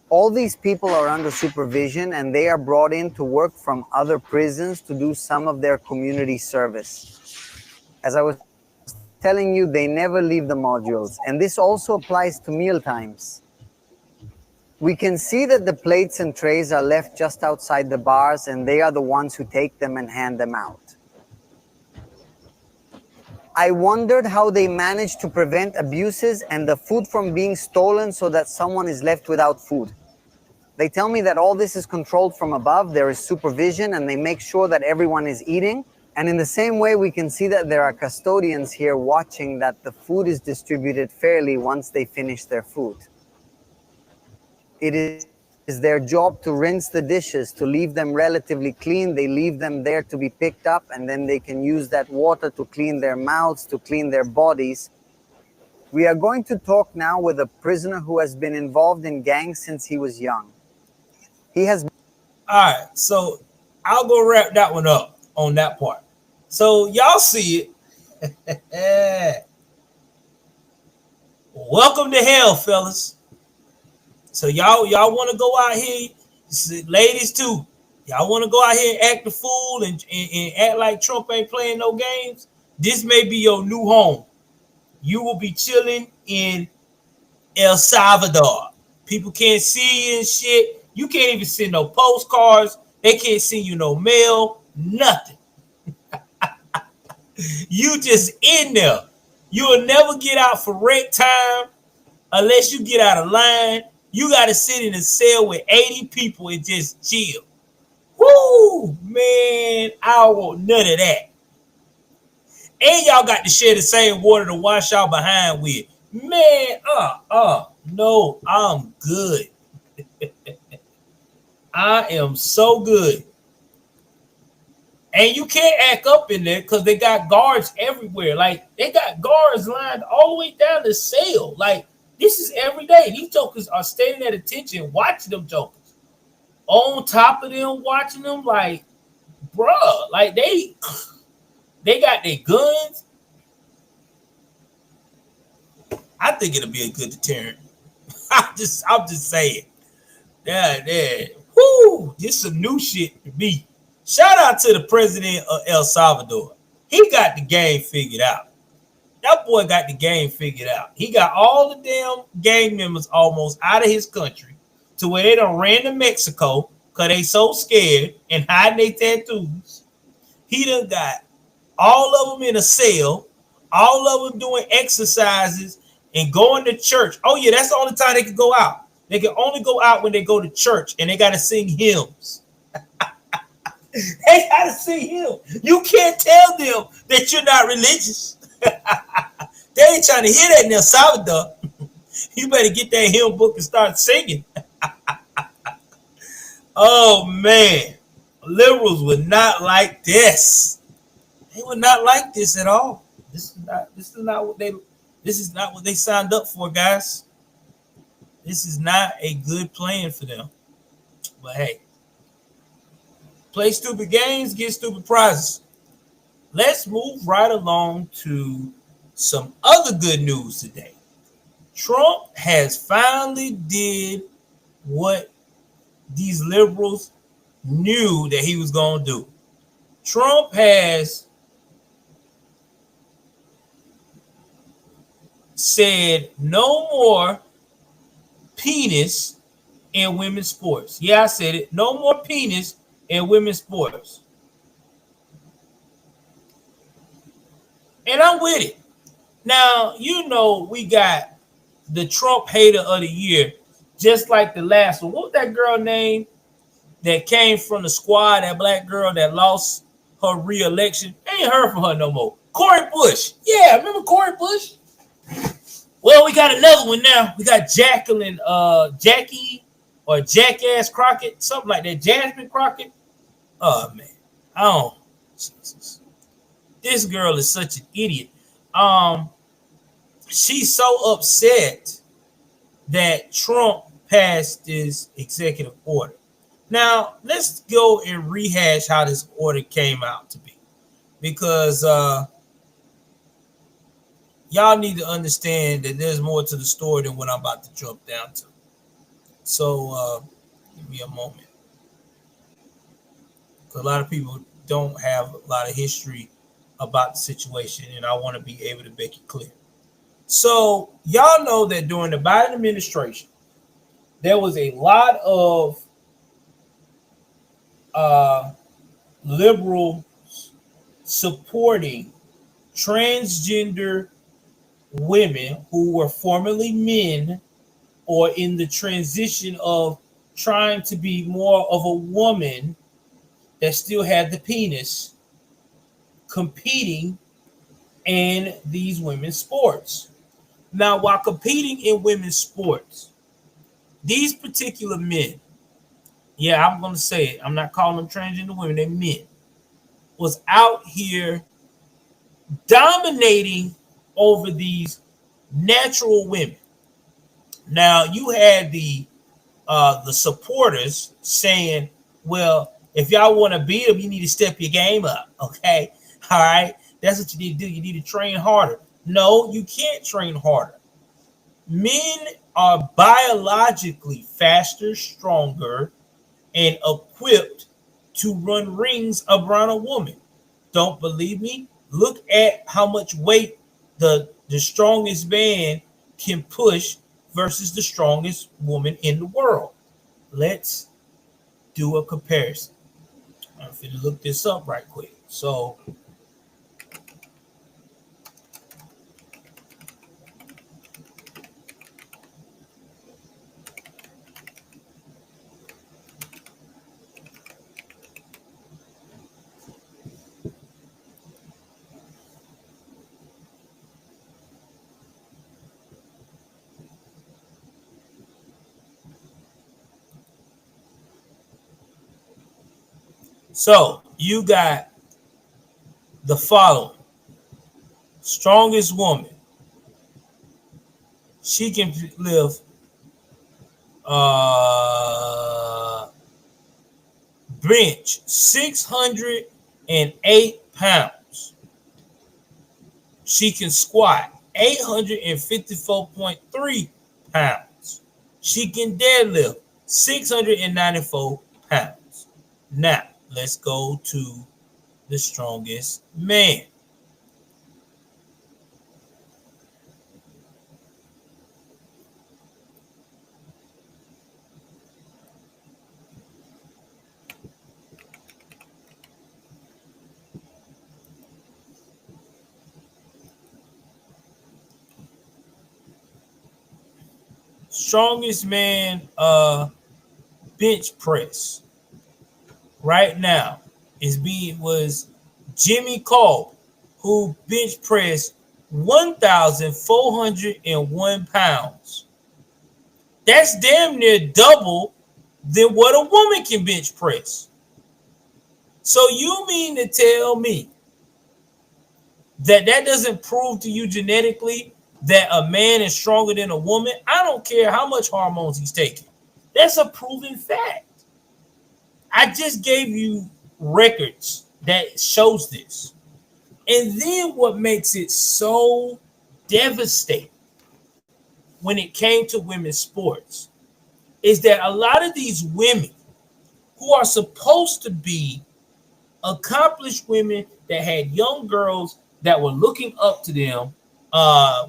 All these people are under supervision and they are brought in to work from other prisons to do some of their community service. As I was telling you, they never leave the modules, and this also applies to meal times. We can see that the plates and trays are left just outside the bars, and they are the ones who take them and hand them out. I wondered how they managed to prevent abuses and the food from being stolen so that someone is left without food. They tell me that all this is controlled from above, there is supervision, and they make sure that everyone is eating. And in the same way, we can see that there are custodians here watching that the food is distributed fairly once they finish their food. It is their job to rinse the dishes, to leave them relatively clean. They leave them there to be picked up, and then they can use that water to clean their mouths, to clean their bodies. We are going to talk now with a prisoner who has been involved in gangs since he was young. He has... All right, so I'll go wrap that one up on that part. So y'all see it. Welcome to hell, fellas. So y'all want to go out here, ladies too. Y'all want to go out here and act the fool and act like Trump ain't playing no games? This may be your new home. You will be chilling in El Salvador. People can't see you and shit. You can't even send no postcards. They can't send you no mail. Nothing. You just in there. You will never get out for rent time unless you get out of line. You got to sit in a cell with 80 people and just chill. Woo, man, I want none of that. And y'all got to share the same water to wash y'all behind with. Man, no, I'm good. I am so good. And you can't act up in there because they got guards everywhere. Like, they got guards lined all the way down the cell. Like, this is every day. These jokers are standing at attention watching them jokers. On top of them, watching them, like, bruh, like They got their guns. I think it'll be a good deterrent. I'm just saying. Yeah. Whoo, this is some new shit to me. Shout out to the president of El Salvador. He got the game figured out. That boy got the game figured out. He got all the damn gang members almost out of his country to where they done ran to Mexico because they so scared and hiding their tattoos. He done got all of them in a cell, all of them doing exercises and going to church. Oh yeah, that's the only time they can go out. They can only go out when they go to church and they got to sing hymns. They got to sing hymns. You can't tell them that you're not religious. They ain't trying to hear that in El Salvador. You better get that hymn book and start singing. Oh man, liberals would not like this. They would not like this at all. This is not what they signed up for, guys. This is not a good plan for them. But hey, play stupid games, get stupid prizes. Let's move right along to some other good news today. Trump has finally did what these liberals knew that he was going to do. Trump has said no more penis in women's sports. Yeah, I said it. No more penis in women's sports. And I'm with it. Now, you know, we got the Trump hater of the year, just like the last one. What was that girl name that came from the squad, that black girl that lost her re-election? Ain't heard from her no more. Cori Bush. Yeah, remember Cori Bush? Well, we got another one now. We got Jackie or Jackass Crockett, something like that. Jasmine Crockett. Oh, man. Oh, Jesus. This girl is such an idiot. She's so upset that Trump passed this executive order. Now, let's go and rehash how this order came out to be. Because y'all need to understand that there's more to the story than what I'm about to jump down to. So give me a moment. Because a lot of people don't have a lot of history about the situation, and I want to be able to make it clear. So y'all know that during the Biden administration, there was a lot of liberals supporting transgender women who were formerly men or in the transition of trying to be more of a woman that still had the penis competing in these women's sports. Now, while competing in women's sports, these particular men, yeah, I'm going to say it, I'm not calling them transgender women, they're men, was out here dominating over these natural women. Now, you had the supporters saying, well, if y'all want to beat them, you need to step your game up, okay? All right? That's what you need to do. You need to train harder. No, you can't train harder. Men are biologically faster, stronger, and equipped to run rings around a woman. Don't believe me? Look at how much weight the strongest man can push versus the strongest woman in the world. Let's do a comparison. I'm going to look this up right quick. So, you got the following. Strongest woman. She can lift bench 608 pounds. She can squat 854.3 pounds. She can deadlift 694 pounds. Now, let's go to the strongest man. Strongest man bench press right now was Jimmy Colby, who bench pressed 1,401 pounds. That's damn near double than what a woman can bench press. So you mean to tell me that doesn't prove to you genetically that a man is stronger than a woman? I don't care how much hormones he's taking. That's a proven fact. I just gave you records that shows this. And then what makes it so devastating when it came to women's sports is that a lot of these women who are supposed to be accomplished women that had young girls that were looking up to them.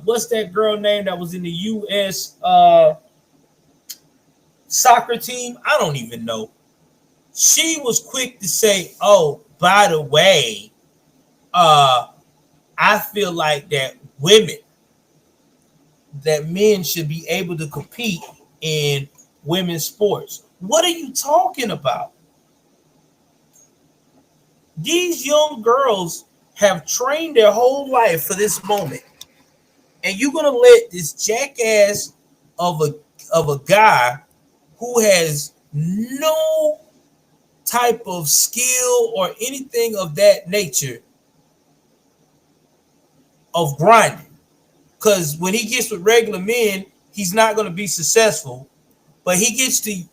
What's that girl name that was in the U.S. Soccer team? I don't even know. She was quick to say, oh, by the way, I feel like that men should be able to compete in women's sports. What are you talking about? These young girls have trained their whole life for this moment. And you're gonna let this jackass of a guy who has no type of skill or anything of that nature of grinding. Because when he gets with regular men, he's not gonna be successful. But he gets to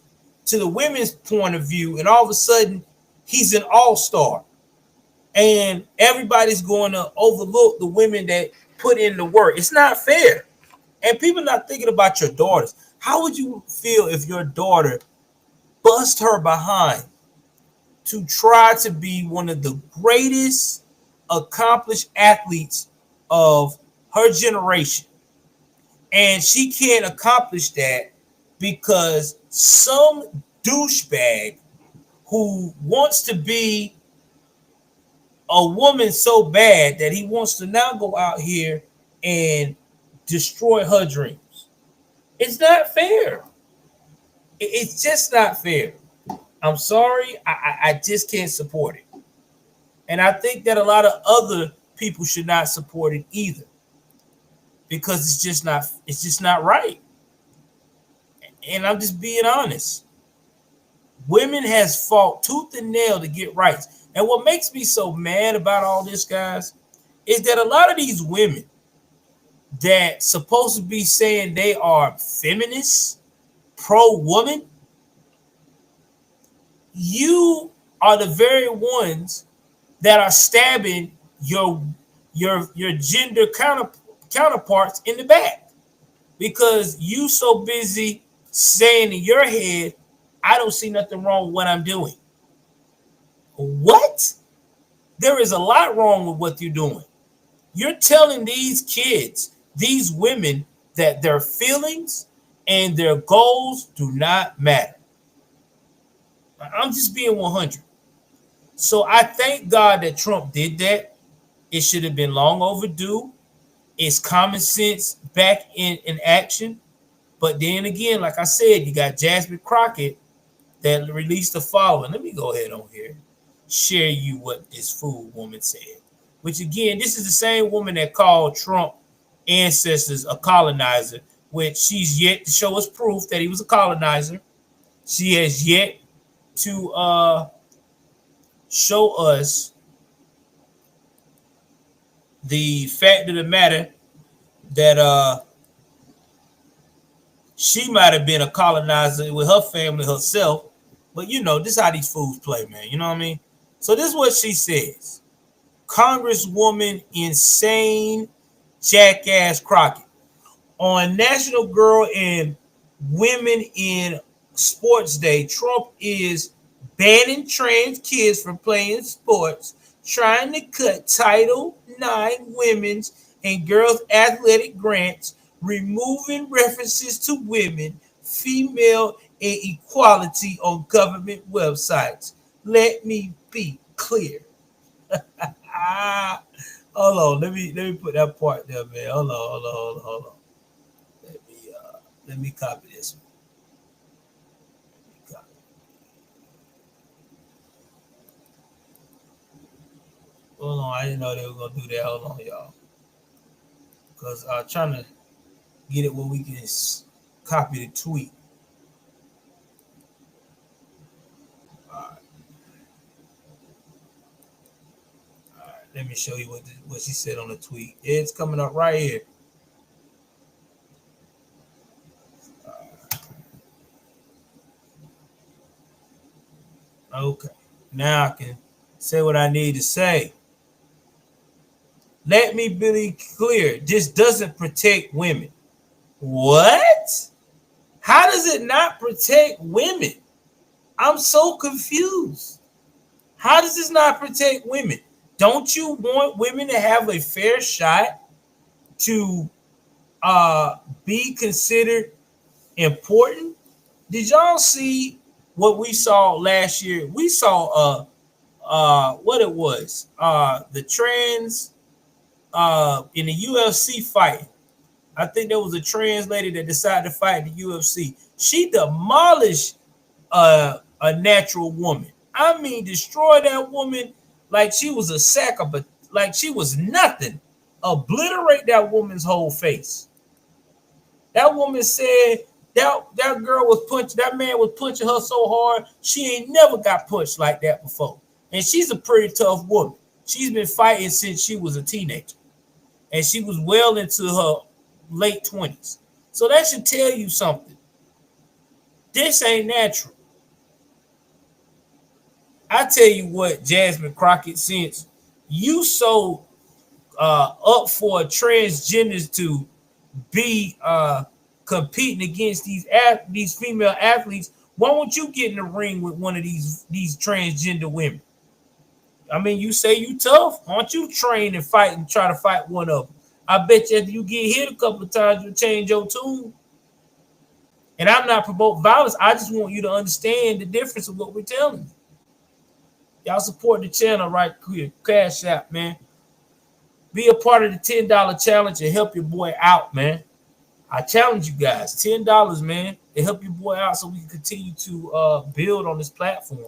the women's point of view, and all of a sudden he's an all-star. And everybody's going to overlook the women that put in the work. It's not fair. And people are not thinking about your daughters. How would you feel if your daughter bust her behind to try to be one of the greatest accomplished athletes of her generation? And she can't accomplish that because some douchebag who wants to be a woman so bad that he wants to now go out here and destroy her dreams. It's not fair. It's just not fair. I'm sorry. I just can't support it. And I think that a lot of other people should not support it either, because it's just not right. And I'm just being honest. Women has fought tooth and nail to get rights. And what makes me so mad about all this, guys, is that a lot of these women that supposed to be saying they are feminists, pro-woman, you are the very ones that are stabbing your gender counterparts in the back, because you so busy saying in your head, I don't see nothing wrong with what I'm doing. What? There is a lot wrong with what you're doing. You're telling these kids, these women, that their feelings and their goals do not matter. I'm just being 100. So I thank God that Trump did that. It should have been long overdue. It's common sense back in action. But then again, like I said, you got Jasmine Crockett that released the following. Let me go ahead on here, share you what this fool woman said. Which again, this is the same woman that called Trump ancestors a colonizer, which she's yet to show us proof that he was a colonizer. She has yet to show us the fact of the matter that she might have been a colonizer with her family herself. But you know, this is how these fools play, man. You know what I mean? So this is what she says. Congresswoman Insane Jackass Crockett. On National Girl and Women in Sports Day, Trump is banning trans kids from playing sports, trying to cut Title IX women's and girls' athletic grants, removing references to women, female, and equality on government websites. Let me be clear. Hold on, let me put that part there, man. Hold on. Let me copy this one. Hold on, I didn't know they were gonna do that. Hold on, y'all, because I'm trying to get it where we can copy the tweet. Let me show you what she said on the tweet. It's coming up right here. Okay, now I can say what I need to say. Let me be clear. This doesn't protect women. What? How does it not protect women? I'm so confused. How does this not protect women? Don't you want women to have a fair shot to be considered important? Did y'all see what we saw last year? We saw what it was, the trans in the UFC fight. I think there was a trans lady that decided to fight in the UFC. She demolished a natural woman. I mean, destroy that woman like she was a sack of, like she was nothing. Obliterate that woman's whole face. That woman said that girl was punching, that man was punching her so hard, she ain't never got punched like that before. And she's a pretty tough woman. She's been fighting since she was a teenager. And she was well into her late 20s. So that should tell you something. This ain't natural. I tell you what, Jasmine Crockett, since you so up for transgenders to be competing against these female athletes, why won't you get in the ring with one of these transgender women? I mean, you say you tough. Why don't you train and fight and try to fight one of them? I bet you if you get hit a couple of times, you'll change your tune. And I'm not promoting violence. I just want you to understand the difference of what we're telling you. Y'all support the channel right here. Cash App, man. Be a part of the $10 challenge and help your boy out, man. I challenge you guys. $10, man, to help your boy out so we can continue to build on this platform.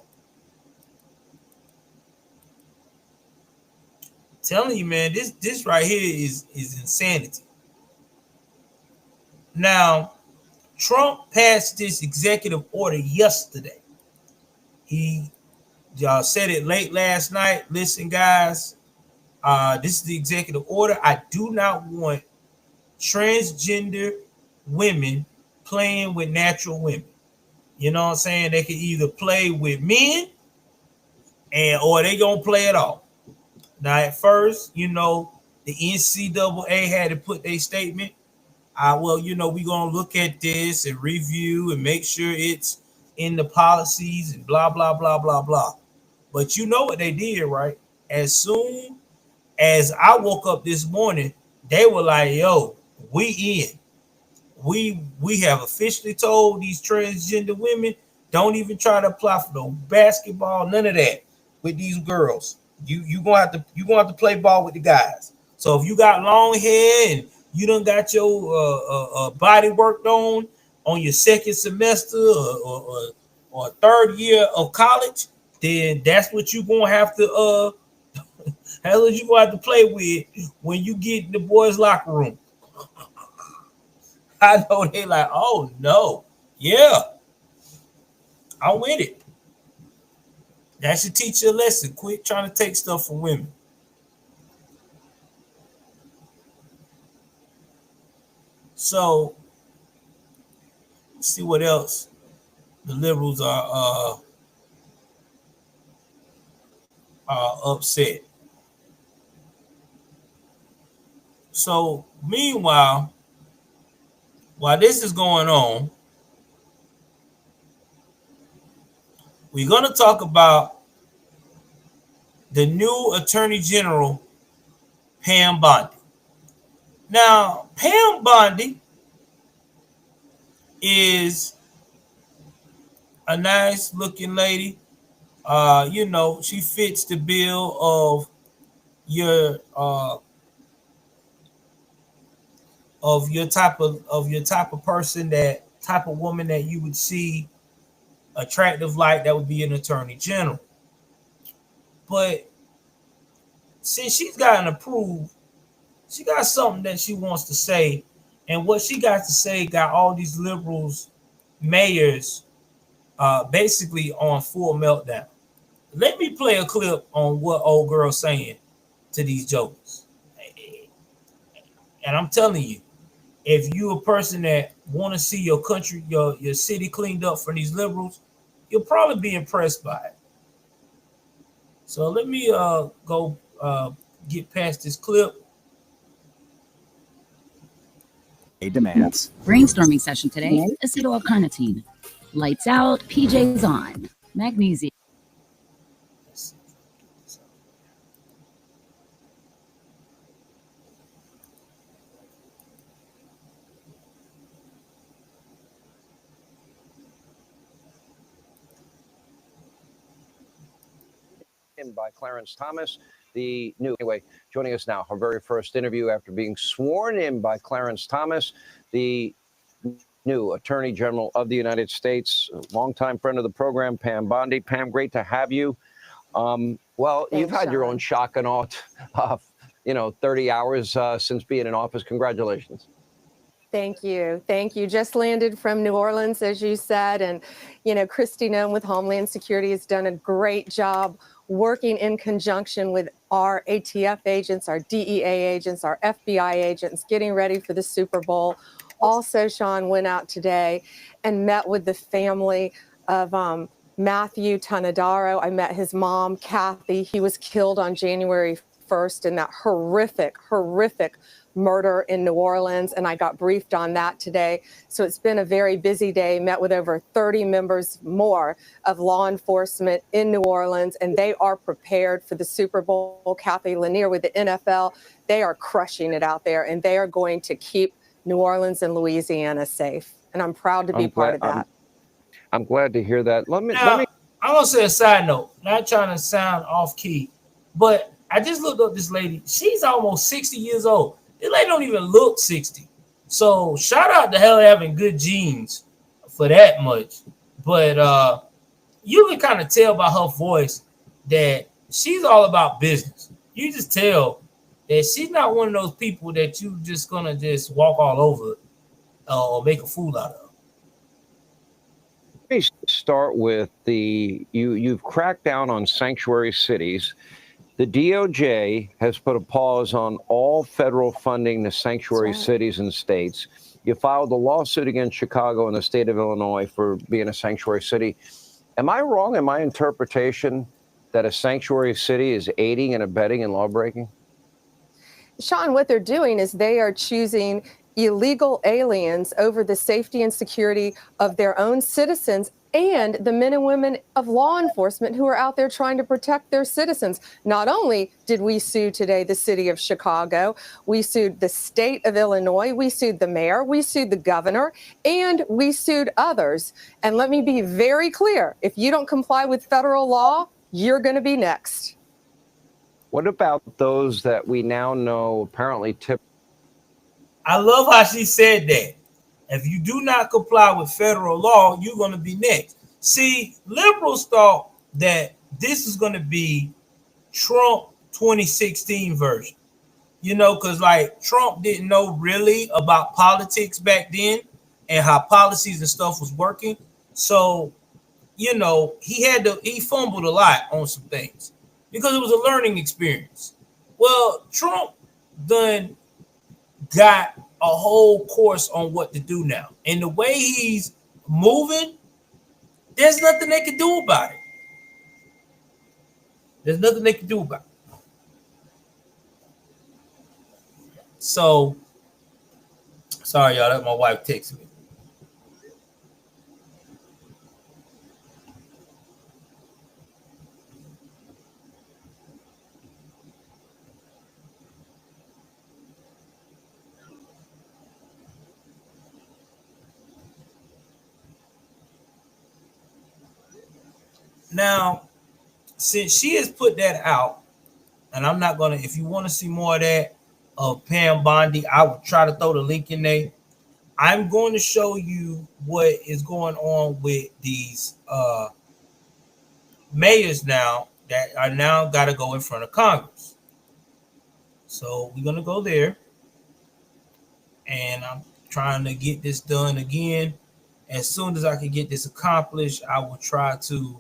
I'm telling you, man, this right here is insanity. Now, Trump passed this executive order yesterday. Y'all said it late last night. Listen, guys, this is the executive order. I do not want transgender women playing with natural women. You know what I'm saying? They can either play with men or they gonna play it off. Now, at first, you know, the NCAA had to put their statement. Well, you know, we're gonna look at this and review and make sure it's in the policies and blah, blah, blah, blah, blah. But you know what they did, right? As soon as I woke up this morning, they were like, yo, we in. We have officially told these transgender women, don't even try to apply for no basketball, none of that with these girls. You gonna have to play ball with the guys. So if you got long hair and you done got your body worked on your second semester or third year of college, then that's what you gonna have to that's what you gonna have to play with when you get in the boys' locker room. I know they like, oh no, yeah, I'm with it. That should teach you a lesson. Quit trying to take stuff from women. So, let's see what else the liberals are upset. So meanwhile, while this is going on, we're going to talk about the new Attorney General, Pam Bondi. Now, Pam Bondi is a nice looking lady. You know, she fits the bill of your type of person, that type of woman that you would see attractive like that would be an attorney general. But since she's gotten approved, she got something that she wants to say, and what she got to say got all these liberals, mayors, basically on full meltdown. Let me play a clip on what old girl's saying to these jokers. And I'm telling you, if you a person that want to see your country, your city cleaned up from these liberals, you'll probably be impressed by it. So let me go get past this clip. Demands. Brainstorming session today, acetyl-carnitine. Lights out, PJs on. Magnesium. By Clarence Thomas, joining us now, her very first interview after being sworn in by Clarence Thomas, the new Attorney General of the United States, longtime friend of the program, Pam Bondi. Pam, great to have you. Well, you've had your own shock and awe, 30 hours since being in office. Congratulations. Thank you. Thank you. Just landed from New Orleans, as you said. And, Kristi Noem with Homeland Security has done a great job working in conjunction with our ATF agents, our DEA agents, our FBI agents, getting ready for the Super Bowl. Also, Sean went out today and met with the family of Matthew Tanadaro. I met his mom, Kathy. He was killed on January 1st in that horrific murder in New Orleans, and I got briefed on that today. So it's been a very busy day. Met with over 30 members more of law enforcement in New Orleans, and they are prepared for the Super Bowl. Kathy Lanier with the NFL, they are crushing it out there, and they are going to keep New Orleans and Louisiana safe. And I'm proud to be part of that. I'm glad to hear that. Let me. I'm gonna say a side note, not trying to sound off key, but I just looked up this lady. She's almost 60 years old. This lady don't even look 60. So shout out to her having good genes for that much. But you can kind of tell by her voice that she's all about business. You just tell that she's not one of those people that you just gonna just walk all over or make a fool out of. Let me start with you've cracked down on sanctuary cities. The DOJ has put a pause on all federal funding to sanctuary cities and states. You filed a lawsuit against Chicago and the state of Illinois for being a sanctuary city. Am I wrong in my interpretation that a sanctuary city is aiding and abetting in lawbreaking? Sean, what they're doing is they are choosing illegal aliens over the safety and security of their own citizens and the men and women of law enforcement who are out there trying to protect their citizens. Not only did we sue today the city of Chicago, we sued the state of Illinois, we sued the mayor, we sued the governor, and we sued others. And let me be very clear, if you don't comply with federal law, you're going to be next. What about those that we now know apparently tip? I love how she said that. If you do not comply with federal law, you're going to be next. See, liberals thought that this is going to be Trump 2016 version. Because like Trump didn't know really about politics back then and how policies and stuff was working. So, he fumbled a lot on some things because it was a learning experience. Well, Trump done got a whole course on what to do now. And the way he's moving, there's nothing they can do about it. So sorry, y'all. That my wife texted me. Now, since she has put that out, and I'm not gonna. If you want to see more of that of Pam Bondi, I will try to throw the link in there. I'm going to show you what is going on with these mayors now that are now got to go in front of Congress. So we're gonna go there, and I'm trying to get this done again. As soon as I can get this accomplished, I will try to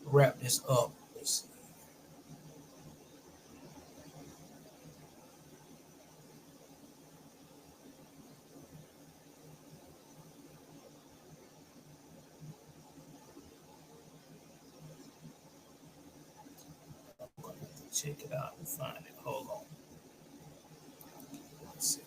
wrap this up. Let's see. Check it out and find it. Hold on. 1 second.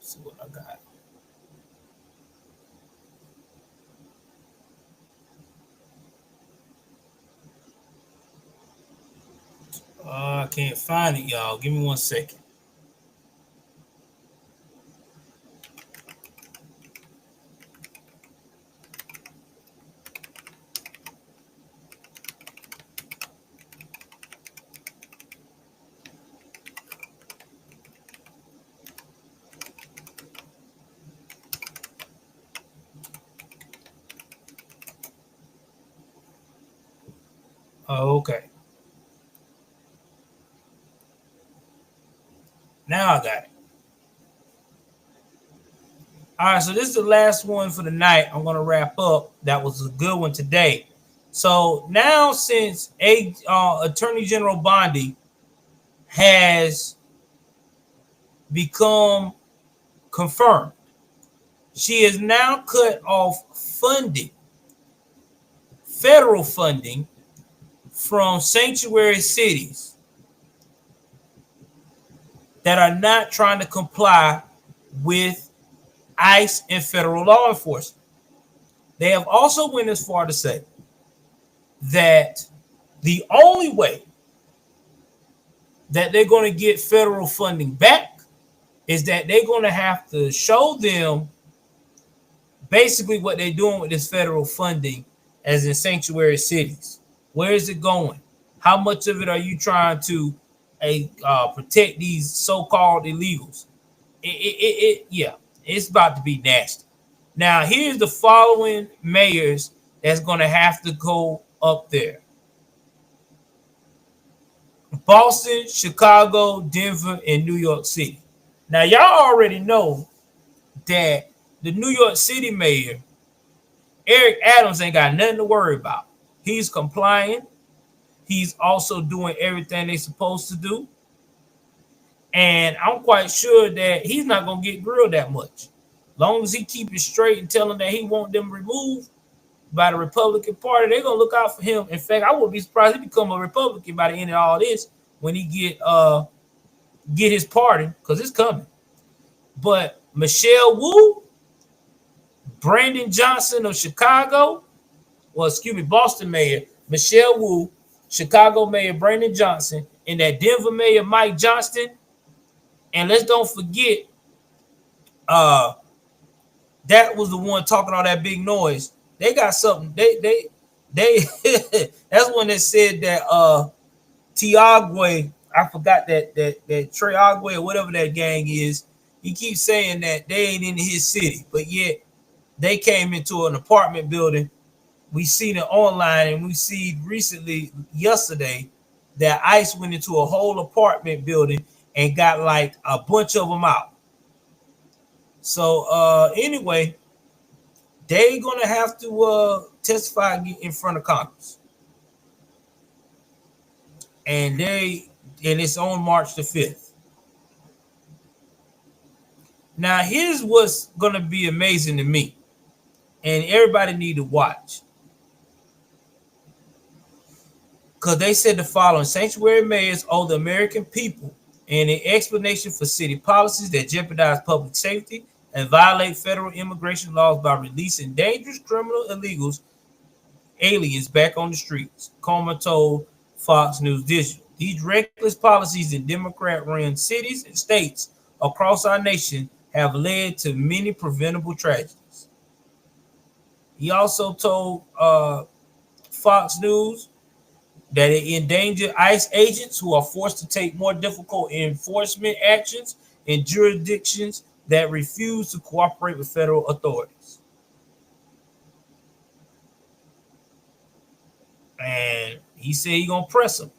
See what I got. I can't find it, y'all. Give me 1 second. Okay. Now I got it. All right, so this is the last one for the night. I'm going to wrap up. That was a good one today. So now, since Attorney General Bondi has become confirmed, she has now cut off funding, federal funding, from sanctuary cities that are not trying to comply with ICE and federal law enforcement. They have also went as far to say that the only way that they're going to get federal funding back is that they're going to have to show them basically what they're doing with this federal funding as in sanctuary cities. Where is it going? How much of it are you trying to protect these so-called illegals? Yeah, it's about to be nasty. Now, here's the following mayors that's going to have to go up there: Boston, Chicago, Denver, and New York City. Now, y'all already know that the New York City mayor, Eric Adams, ain't got nothing to worry about. He's complying. He's also doing everything they're supposed to do. And I'm quite sure that he's not going to get grilled that much. Long as he keep it straight and tell them that he want them removed by the Republican Party, they're going to look out for him. In fact, I wouldn't be surprised if he become a Republican by the end of all this when he get his pardon, because it's coming. But Michelle Wu, Brandon Johnson of Chicago, Boston Mayor Michelle Wu, Chicago Mayor Brandon Johnson, and that Denver Mayor Mike Johnston. And let's don't forget, that was the one talking all that big noise. They got something. They that's when they said that Tiagwe I forgot that Trey Ogway or whatever that gang is. He keeps saying that they ain't in his city, but yet they came into an apartment building. We seen it online, and we see recently yesterday that ICE went into a whole apartment building and got like a bunch of them out. So anyway, they gonna have to testify in front of Congress, and it's on March the 5th. Now here's what's gonna be amazing to me, and everybody need to watch, because they said the following: sanctuary mayors owe the American people an explanation for city policies that jeopardize public safety and violate federal immigration laws by releasing dangerous criminal illegals, aliens back on the streets, Comer told Fox News Digital. These reckless policies in Democrat-run cities and states across our nation have led to many preventable tragedies. He also told Fox News that it endangered ICE agents who are forced to take more difficult enforcement actions in jurisdictions that refuse to cooperate with federal authorities. And he said he's gonna press them.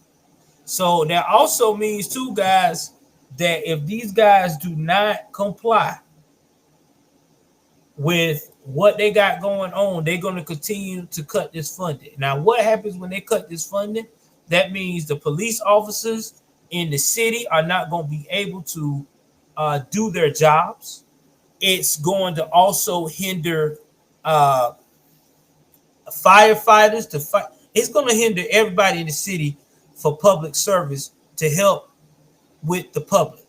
So that also means too, guys, that if these guys do not comply with what they got going on, they're going to continue to cut this funding. Now, what happens when they cut this funding? That means the police officers in the city are not going to be able to do their jobs. It's going to also hinder firefighters to fight. It's going to hinder everybody in the city for public service to help with the public.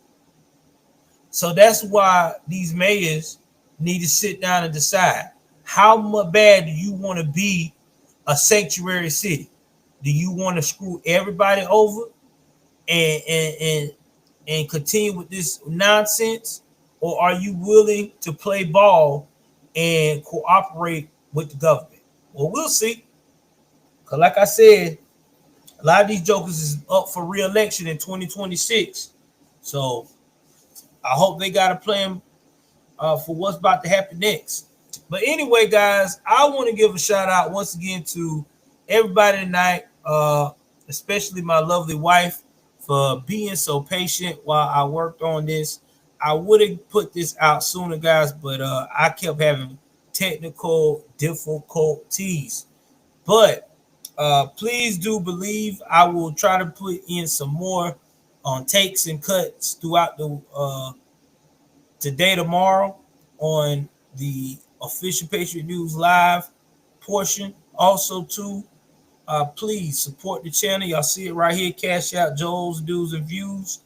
So that's why these mayors need to sit down and decide, how much bad do you want to be a sanctuary city? Do you want to screw everybody over and continue with this nonsense, or are you willing to play ball and cooperate with the government? Well, we'll see. Because like I said, a lot of these jokers is up for re-election in 2026. So I hope they got a plan for what's about to happen next. But anyway, guys, I want to give a shout out once again to everybody tonight, especially my lovely wife, for being so patient while I worked on this. I would have put this out sooner, guys, but I kept having technical difficulties. But please do believe I will try to put in some more on takes and cuts throughout the today, tomorrow on the official Patriot News Live portion. Also, too, please support the channel. Y'all see it right here. Cash out Joel's News and Views.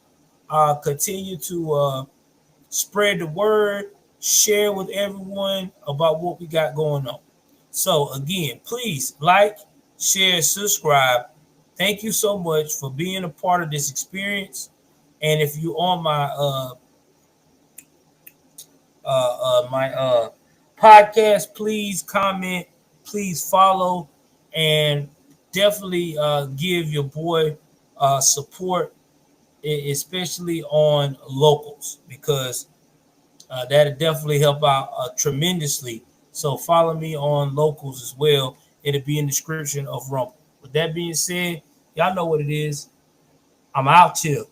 Continue to spread the word, share with everyone about what we got going on. So again, please like, share, subscribe. Thank you so much for being a part of this experience. And if you're on my podcast, please comment, please follow, and definitely give your boy support, especially on locals, because that'll definitely help out tremendously. So follow me on locals as well. It'll be in the description of Rumble. With that being said, y'all know what it is. I'm out here.